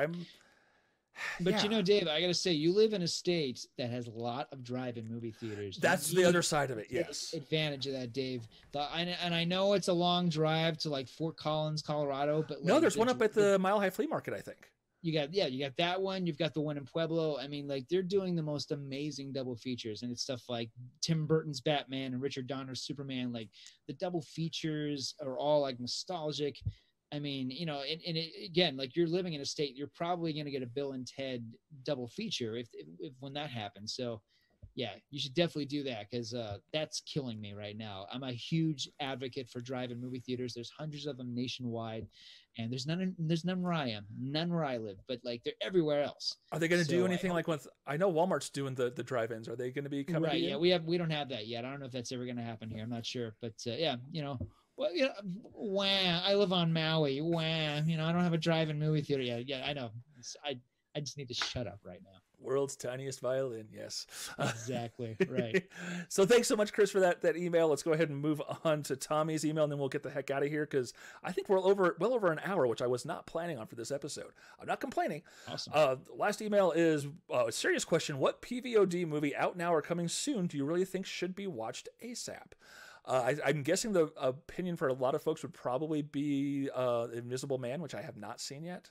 S2: But
S1: yeah.
S2: you know, Dave, I got to say, you live in a state that has a lot of drive-in movie theaters.
S1: That's the other side of it. Yes.
S2: Advantage of that, Dave. And I know it's a long drive to like Fort Collins, Colorado, but
S1: no, there's one up at the Mile High Flea Market, I think.
S2: You got that one. You've got the one in Pueblo. I mean, like they're doing the most amazing double features, and it's stuff like Tim Burton's Batman and Richard Donner's Superman. Like the double features are all like nostalgic. I mean, you know, and again, like you're living in a state, you're probably going to get a Bill and Ted double feature if when that happens. So, yeah, you should definitely do that because that's killing me right now. I'm a huge advocate for drive-in movie theaters. There's hundreds of them nationwide, and there's none where I am, none where I live, but like they're everywhere else.
S1: Are they going to do anything like with? I know Walmart's doing the drive-ins. Are they going to be coming?
S2: Right. Yeah, we don't have that yet. I don't know if that's ever going to happen here. I'm not sure, but yeah, you know. Well, you know, wah, I live on Maui. Wah, you know, I don't have a drive-in movie theater yet. Yeah, I know. I just need to shut up right now.
S1: World's tiniest violin. Yes.
S2: Exactly. Right.
S1: So thanks so much, Chris, for that email. Let's go ahead and move on to Tommy's email, and then we'll get the heck out of here because I think we're well over an hour, which I was not planning on for this episode. I'm not complaining.
S2: Awesome.
S1: Last email is a serious question. What PVOD movie out now or coming soon do you really think should be watched ASAP? I'm guessing the opinion for a lot of folks would probably be Invisible Man, which I have not seen yet.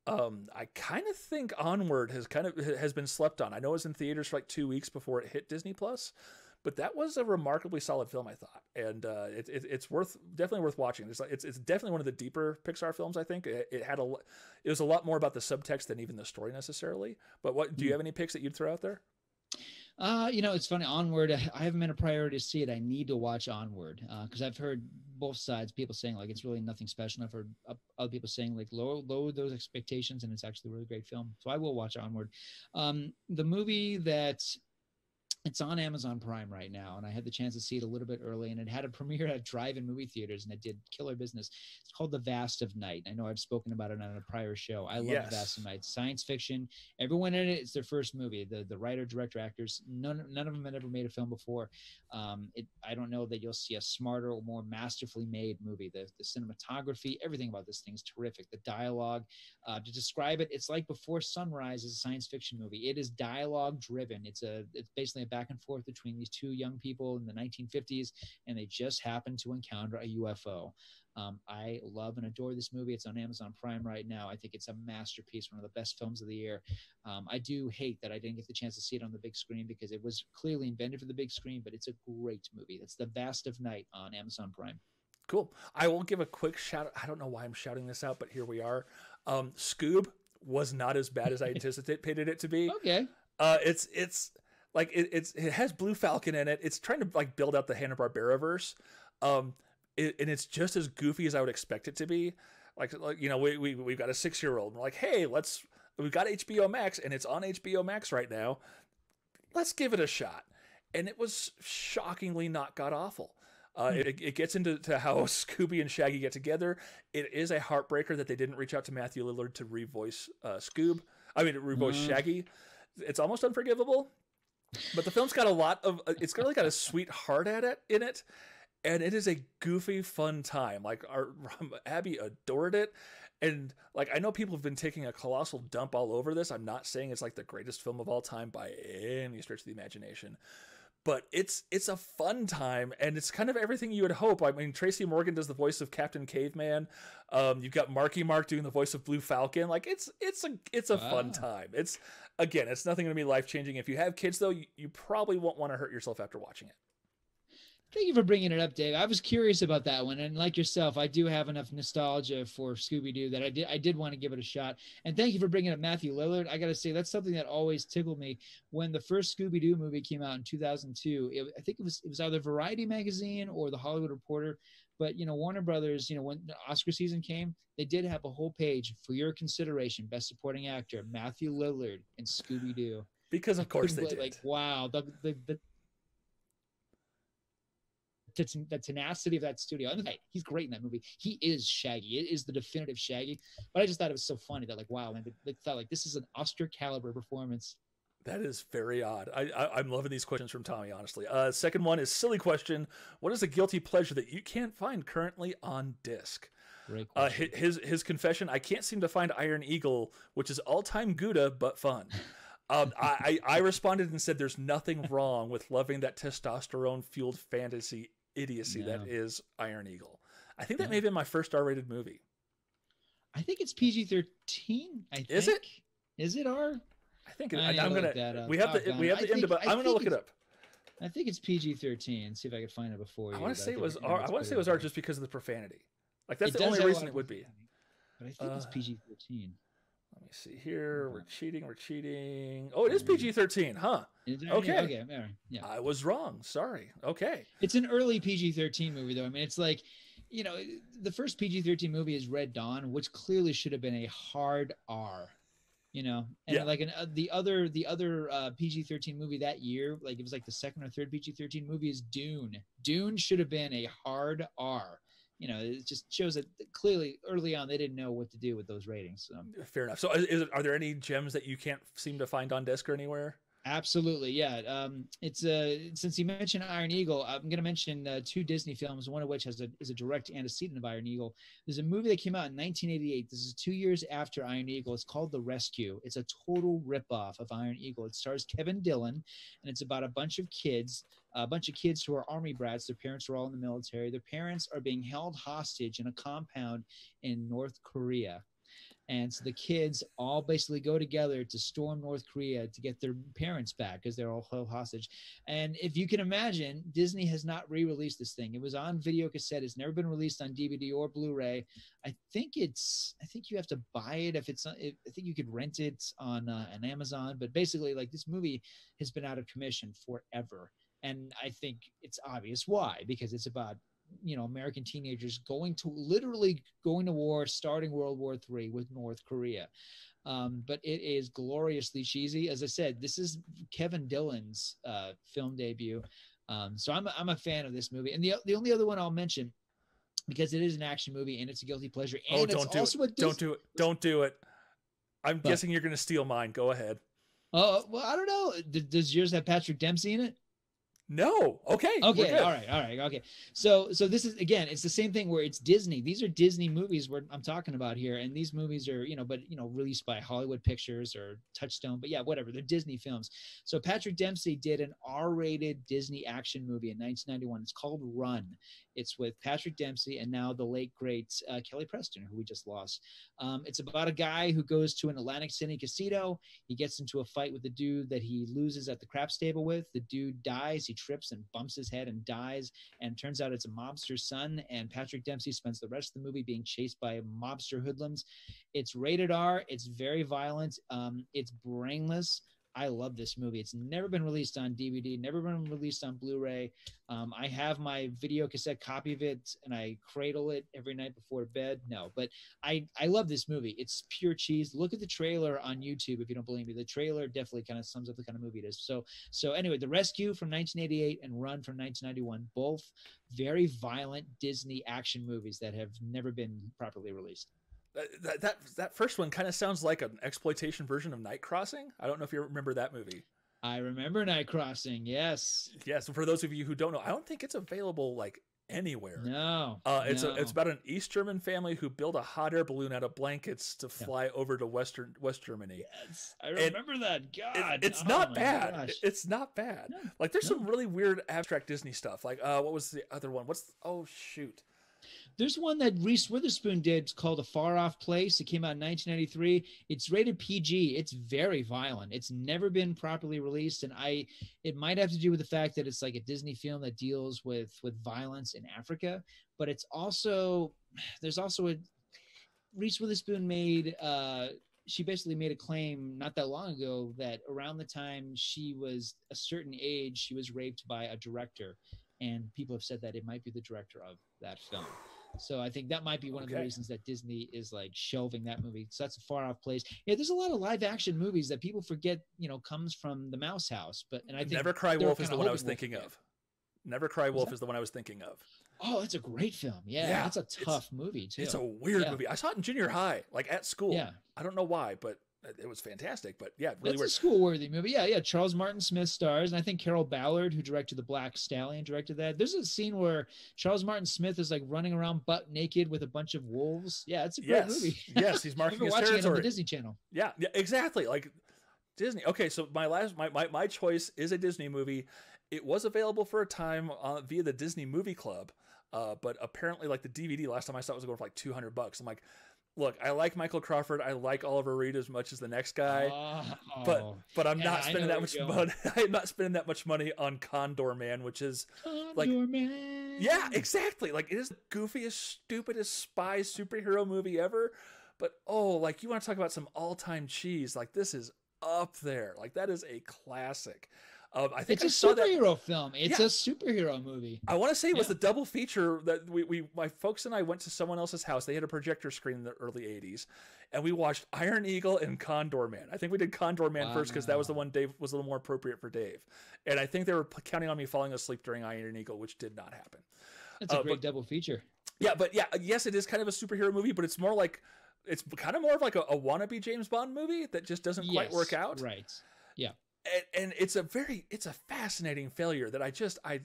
S1: I kind of think Onward has been slept on. I know it was in theaters for like 2 weeks before it hit Disney Plus, but that was a remarkably solid film, I thought, and it's definitely worth watching. It's definitely one of the deeper Pixar films. I think it was a lot more about the subtext than even the story necessarily. But do you have any picks that you'd throw out there?
S2: You know, it's funny. Onward, I haven't been a priority to see it. I need to watch Onward because I've heard both sides, people saying like it's really nothing special. I've heard other people saying like lower those expectations, and it's actually a really great film. So I will watch Onward. The movie that it's on Amazon Prime right now, and I had the chance to see it a little bit early, and it had a premiere at drive-in movie theaters, and it did killer business. It's called The Vast of Night. I know I've spoken about it on a prior show. I love The Vast of Night. Science fiction. Everyone in it, it's their first movie. The writer, director, actors, none of them had ever made a film before. I don't know that you'll see a smarter or more masterfully made movie. The cinematography, everything about this thing is terrific. The dialogue, to describe it, it's like Before Sunrise is a science fiction movie. It is dialogue driven. It's basically a back and forth between these two young people in the 1950s, and they just happen to encounter a UFO. I love and adore this movie. It's on Amazon Prime right now. I think it's a masterpiece, one of the best films of the year. I do hate that I didn't get the chance to see it on the big screen because it was clearly invented for the big screen, but it's a great movie. It's The Vast of Night on Amazon Prime.
S1: Cool. I will give a quick shout out. I don't know why I'm shouting this out, but here we are. Scoob was not as bad as I anticipated it to be.
S2: Okay.
S1: It's like it has Blue Falcon in it. It's trying to like build out the Hanna-Barbera verse. And it's just as goofy as I would expect it to be. Like you know, we've got a 6-year-old. And we're like, hey, we've got HBO Max, and it's on HBO Max right now. Let's give it a shot. And it was shockingly not god awful. It gets into how Scooby and Shaggy get together. It is a heartbreaker that they didn't reach out to Matthew Lillard to revoice Shaggy. It's almost unforgivable. But the film's got it's really got a sweet heart in it. And it is a goofy, fun time. Like Abby adored it. And like, I know people have been taking a colossal dump all over this. I'm not saying it's like the greatest film of all time by any stretch of the imagination, but it's a fun time. And it's kind of everything you would hope. I mean, Tracy Morgan does the voice of Captain Caveman. You've got Marky Mark doing the voice of Blue Falcon. Like it's a fun time. It's nothing going to be life-changing. If you have kids though, you probably won't want to hurt yourself after watching it.
S2: Thank you for bringing it up, Dave. I was curious about that one, and like yourself, I do have enough nostalgia for Scooby-Doo that I did want to give it a shot. And thank you for bringing up Matthew Lillard. I got to say, that's something that always tickled me. When the first Scooby-Doo movie came out in 2002, I think it was either Variety magazine or the Hollywood Reporter. But you know, Warner Brothers, you know, when the Oscar season came, they did have a whole page for your consideration: Best Supporting Actor, Matthew Lillard in Scooby-Doo.
S1: Because of course they did.
S2: Like, wow, the the tenacity of that studio. And he's great in that movie. He is Shaggy. It is the definitive Shaggy. But I just thought it was so funny that like, wow, man, they thought like this is an Oscar caliber performance.
S1: That is very odd. I'm loving these questions from Tommy, honestly. Second one is silly question. What is a guilty pleasure that you can't find currently on disc?
S2: Great question.
S1: His confession, I can't seem to find Iron Eagle, which is all-time Gouda, but fun. I responded and said there's nothing wrong with loving that testosterone-fueled fantasy idiocy that is Iron Eagle. I think that may have been my first R-rated movie.
S2: I think it's PG-13.
S1: Is it?
S2: Is it R?
S1: I think I'm gonna. We have the IMDb, but I'm gonna look it up.
S2: I think it's PG-13. See if I can find it before you.
S1: I want to say it was R. I want to say it was R just because of the profanity. Like that's the only reason it would be.
S2: But I think it's PG-13.
S1: Let me see here. We're cheating. Oh, it is PG-13, huh? Okay. Yeah. I was wrong. Sorry. Okay.
S2: It's an early PG-13 movie, though. I mean, it's like, you know, the first PG-13 movie is Red Dawn, which clearly should have been a hard R. You know, and like the other PG-13 movie that year, like it was like the second or third PG-13 movie is Dune. Dune should have been a hard R. You know, it just shows that clearly early on they didn't know what to do with those ratings. So.
S1: Fair enough. So, are there any gems that you can't seem to find on disc or anywhere?
S2: Absolutely, yeah. It's since you mentioned Iron Eagle, I'm going to mention two Disney films, one of which is a direct antecedent of Iron Eagle. There's a movie that came out in 1988. This is 2 years after Iron Eagle. It's called The Rescue. It's a total ripoff of Iron Eagle. It stars Kevin Dillon, and it's about a bunch of kids who are army brats. Their parents are all in the military. Their parents are being held hostage in a compound in North Korea. And so the kids all basically go together to storm North Korea to get their parents back because they're all held hostage. And if you can imagine, Disney has not re-released this thing. It was on video cassette. It's never been released on DVD or Blu-ray. I think you have to buy it. I think you could rent it on Amazon. But basically, like this movie has been out of commission forever. And I think it's obvious why, because it's about American teenagers going to war, starting World War III with North Korea. But it is gloriously cheesy. As I said, this is Kevin Dillon's film debut. So I'm a fan of this movie. And the only other one I'll mention, because it is an action movie and it's a guilty pleasure. And don't
S1: do it. I'm guessing you're going to steal mine. Go ahead.
S2: Oh, well, I don't know. Does yours have Patrick Dempsey in it?
S1: No. Okay.
S2: All right. Okay. So this is, again, it's the same thing where it's Disney. These are Disney movies where I'm talking about here. And these movies are, released by Hollywood Pictures or Touchstone, but yeah, whatever. They're Disney films. So Patrick Dempsey did an R-rated Disney action movie in 1991. It's called Run. It's with Patrick Dempsey and now the late great Kelly Preston, who we just lost. It's about a guy who goes to an Atlantic City casino. He gets into a fight with the dude that he loses at the craps table with. The dude dies. He trips and bumps his head and dies. And turns out it's a mobster's son. And Patrick Dempsey spends the rest of the movie being chased by mobster hoodlums. It's rated R. It's very violent. It's brainless. I love this movie. It's never been released on DVD, never been released on Blu-ray. I have my video cassette copy of it, and I cradle it every night before bed. No, but I love this movie. It's pure cheese. Look at the trailer on YouTube if you don't believe me. The trailer definitely kind of sums up the kind of movie it is. So anyway, The Rescue from 1988 and Run from 1991, both very violent Disney action movies that have never been properly released.
S1: That first one kind of sounds like an exploitation version of Night Crossing. I don't know if you remember that movie.
S2: I remember Night Crossing. Yes.
S1: Yes. For those of you who don't know, I don't think it's available like anywhere.
S2: No.
S1: It's about an East German family who build a hot air balloon out of blankets to fly over to West Germany.
S2: Yes, I remember that. God,
S1: it's not bad. It's not bad. No, like there's some really weird abstract Disney stuff. Like what was the other one? Oh shoot.
S2: There's one that Reese Witherspoon did called A Far Off Place. It came out in 1993. It's rated PG. It's very violent. It's never been properly released, and it might have to do with the fact that it's like a Disney film that deals with violence in Africa. But it's also Reese Witherspoon made. She basically made a claim not that long ago that around the time she was a certain age, she was raped by a director. And people have said that it might be the director of that film. So I think that might be one of the reasons that Disney is like shelving that movie. So that's A Far Off Place. Yeah, there's a lot of live action movies that people forget, comes from the Mouse House. And I think
S1: Never Cry Wolf is the one I was thinking of. Never Cry
S2: Was
S1: Wolf
S2: that?
S1: is the one I was thinking of.
S2: Oh, that's a great film. Yeah,
S1: Yeah,
S2: that's a tough movie too.
S1: It's a weird
S2: Yeah.
S1: movie. I saw it in junior high, like at school.
S2: Yeah.
S1: I don't know why, but it was fantastic. But yeah, really
S2: That's
S1: weird.
S2: a school-worthy movie. Yeah, yeah. Charles Martin Smith stars, and I think Carol Ballard, who directed The Black Stallion, directed that. There's a scene where Charles Martin Smith is like running around butt naked with a bunch of wolves. Yeah, it's a great movie.
S1: Yes, he's marking his
S2: watching
S1: territory.
S2: it on the Disney Channel.
S1: Yeah, exactly. Like Disney. Okay, so my choice is a Disney movie. It was available for a time via the Disney Movie Club, but apparently, like the DVD last time I saw it was going for like $200. I'm like, look, I like Michael Crawford. I like Oliver Reed as much as the next guy, but I'm not spending that much money. I'm not spending that much money on Condor Man, which is
S2: Condor Man.
S1: Yeah, exactly. Like it is the goofiest, stupidest spy superhero movie ever. But like you want to talk about some all-time cheese? Like this is up there. Like that is a classic. I think
S2: it's a superhero film. It's a superhero movie.
S1: I want to say it was the double feature that my folks and I went to someone else's house. They had a projector screen in the early 80s, and we watched Iron Eagle and Condor Man. I think we did Condor Man first because that was the one Dave was a little more appropriate for Dave. And I think they were counting on me falling asleep during Iron Eagle, which did not happen.
S2: That's a great double feature.
S1: Yeah, but yes, it is kind of a superhero movie, but it's more like it's kind of more of like a wannabe James Bond movie that just doesn't quite work out.
S2: Right. Yeah.
S1: And it's a fascinating failure that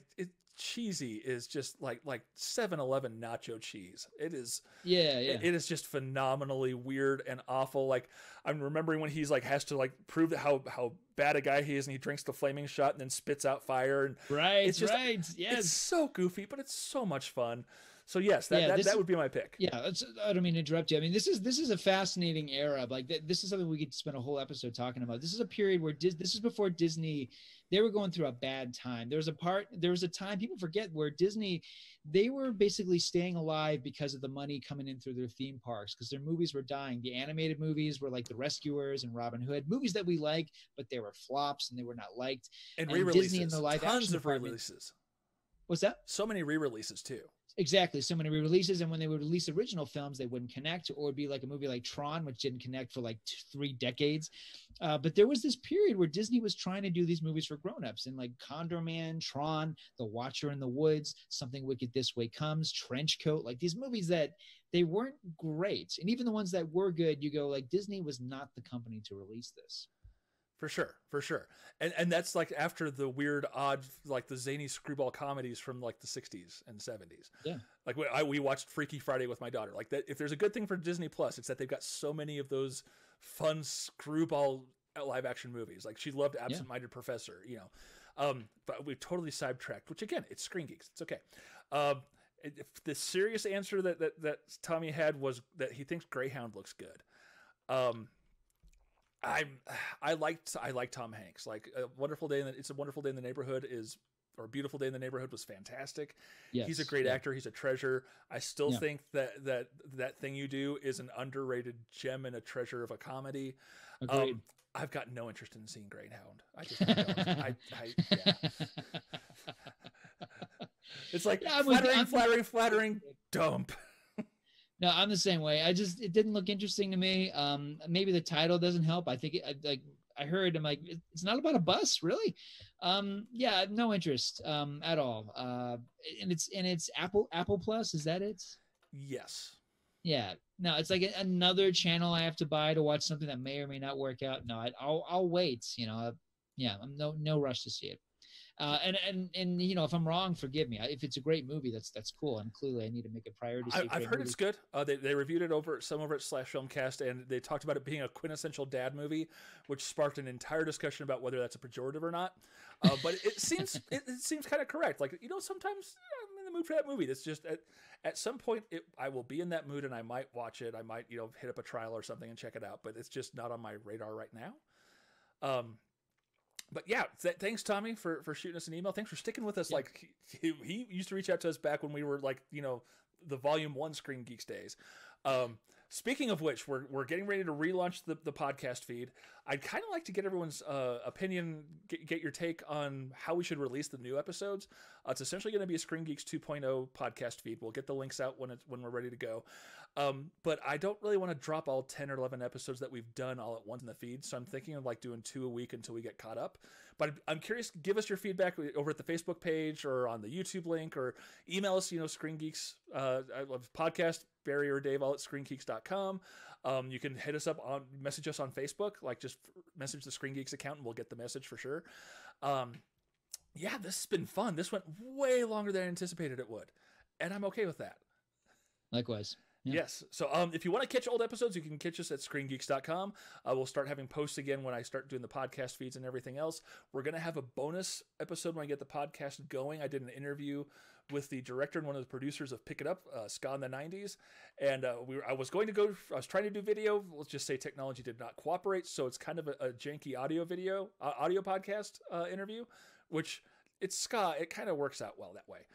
S1: cheesy is just like 7-Eleven nacho cheese. It is it is just phenomenally weird and awful. Like I'm remembering when he's like has to like prove that how bad a guy he is, and he drinks the flaming shot and then spits out fire, and it's so goofy, but it's so much fun. So yes, that would be my pick.
S2: Yeah, I don't mean to interrupt you. I mean, this is a fascinating era. Like this is something we could spend a whole episode talking about. This is a period where this is before Disney. They were going through a bad time. There was a time people forget where Disney, they were basically staying alive because of the money coming in through their theme parks, because their movies were dying. The animated movies were like The Rescuers and Robin Hood, movies that we like, but they were flops and they were not liked.
S1: And re-releases.
S2: Disney and the live
S1: tons
S2: action
S1: of re-releases.
S2: What's that?
S1: So many re-releases too.
S2: Exactly. So many re-releases, and when they would release original films, they wouldn't connect, or it'd be like a movie like Tron, which didn't connect for like 3 decades. But there was this period where Disney was trying to do these movies for grown-ups, and like Condor Man, Tron, The Watcher in the Woods, Something Wicked This Way Comes, Trenchcoat, like these movies that they weren't great. And even the ones that were good, you go like, Disney was not the company to release this.
S1: For sure. And that's like after the weird, odd, like the zany screwball comedies from like the 60s and 70s.
S2: Yeah.
S1: Like we watched Freaky Friday with my daughter. Like that, if there's a good thing for Disney Plus, it's that they've got so many of those fun screwball live action movies. Like she loved Absent Minded Professor, you know. But we totally sidetracked, which again, it's ScreenGeeks. It's okay. If the serious answer that Tommy had was that he thinks Greyhound looks good. I like Tom Hanks. Like It's a Wonderful Day in the Neighborhood or Beautiful Day in the Neighborhood was fantastic. Yes, he's a great actor. He's a treasure. I still think that Thing You Do is an underrated gem and a treasure of a comedy.
S2: Agreed.
S1: I've got no interest in seeing Greyhound. I just don't. It's like flattering, dump.
S2: No, I'm the same way. It didn't look interesting to me. Maybe the title doesn't help. I think I heard, I'm like, it's not about a bus, really. Yeah, no interest at all. And it's Apple Plus. Is that it?
S1: Yes.
S2: Yeah. No, it's like another channel I have to buy to watch something that may or may not work out. No, I'll wait. You know. Yeah, I'm no rush to see it. And you know, if I'm wrong, forgive me. If it's a great movie, that's cool. And clearly, I need to make a priority.
S1: I've heard it's good. They reviewed it over at /Filmcast, and they talked about it being a quintessential dad movie, which sparked an entire discussion about whether that's a pejorative or not. But it seems kind of correct. Like, you know, sometimes I'm in the mood for that movie. That's just at some point I will be in that mood, and I might watch it. I might hit up a trial or something and check it out. But it's just not on my radar right now. But yeah, thanks, Tommy, for shooting us an email. Thanks for sticking with us. Yeah. Like he used to reach out to us back when we were like, the Volume 1 ScreenGeeks days. Speaking of which, we're getting ready to relaunch the podcast feed. I'd kind of like to get everyone's opinion, get your take on how we should release the new episodes. It's essentially going to be a Screen Geeks 2.0 podcast feed. We'll get the links out when we're ready to go. But I don't really want to drop all 10 or 11 episodes that we've done all at once in the feed. So I'm thinking of like doing 2 a week until we get caught up. But I'm curious, give us your feedback over at the Facebook page or on the YouTube link, or email us, Screen Geeks, I love podcast, Barry or Dave, all at ScreenGeeks.com. You can hit us up message us on Facebook, like just message the Screen Geeks account and we'll get the message for sure. Yeah, this has been fun. This went way longer than I anticipated it would, and I'm okay with that.
S2: Likewise. Yeah.
S1: Yes. So if you want to catch old episodes, you can catch us at ScreenGeeks.com. We'll start having posts again when I start doing the podcast feeds and everything else. We're going to have a bonus episode when I get the podcast going. I did an interview with the director and one of the producers of Pick It Up, Ska in the 90s. And I was trying to do video. Let's just say technology did not cooperate. So it's kind of a janky audio podcast interview, which it's ska. It kind of works out well that way.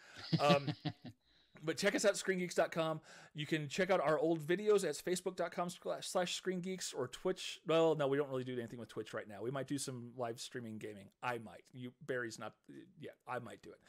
S1: But check us out at ScreenGeeks.com. You can check out our old videos at Facebook.com/ScreenGeeks or Twitch. Well, no, we don't really do anything with Twitch right now. We might do some live streaming gaming. I might. Barry's not yet. I might do it.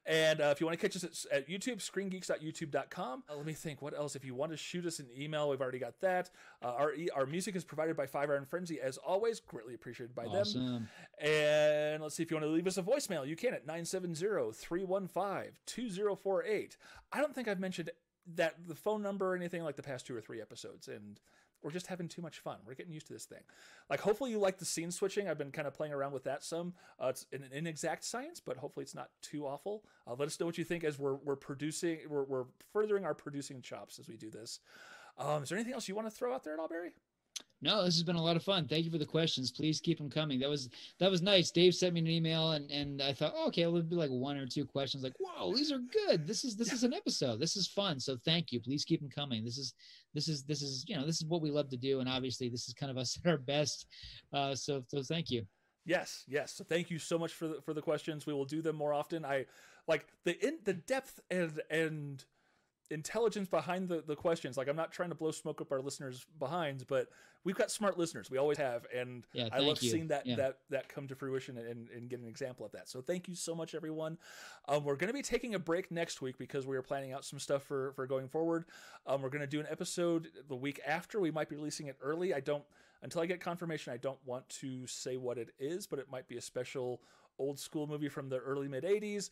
S1: And if you want to catch us at YouTube, ScreenGeeks.youtube.com. Let me think. What else? If you want to shoot us an email, we've already got that. Our music is provided by 5 Iron Frenzy, as always. Greatly appreciated by them. And let's see, if you want to leave us a voicemail, you can at 970-315-2048. I don't think I've mentioned the phone number or anything like the past 2 or 3 episodes, and we're just having too much fun. We're getting used to this thing. Like, hopefully you like the scene switching. I've been kind of playing around with that some. It's an inexact science, but hopefully it's not too awful. Let us know what you think as we're producing. We're furthering our producing chops as we do this. Is there anything else you want to throw out there at all, Barry?
S2: No, this has been a lot of fun. Thank you for the questions. Please keep them coming. That was nice. Dave sent me an email, and I thought, okay, it'll be like 1 or 2 questions. Like, whoa, these are good. This is an episode. This is fun. So thank you. Please keep them coming. This is this is what we love to do, and obviously this is kind of us at our best. So thank you.
S1: Yes. So thank you so much for the questions. We will do them more often. I like the depth and intelligence behind the questions. Like, I'm not trying to blow smoke up our listeners' behinds, but we've got smart listeners. We always have, and I love seeing that come to fruition and get an example of that. So thank you so much, everyone. We're going to be taking a break next week because we are planning out some stuff for going forward. We're going to do an episode the week after. We might be releasing it early. Until I get confirmation, I don't want to say what it is, but it might be a special old school movie from the early mid 80s,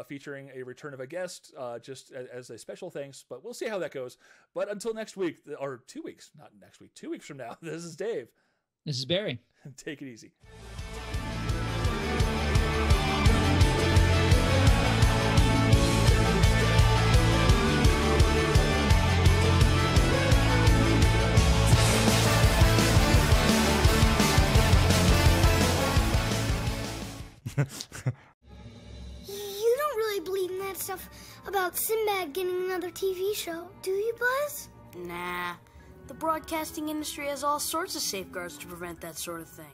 S1: featuring a return of a guest, just as a special thanks, but we'll see how that goes. But until next week, or 2 weeks, not next week, 2 weeks from now, this is Dave.
S2: This is Barry.
S1: Take it easy.
S3: You don't really believe in that stuff about Sinbad getting another TV show, do you, Buzz?
S4: Nah. The broadcasting industry has all sorts of safeguards to prevent that sort of thing.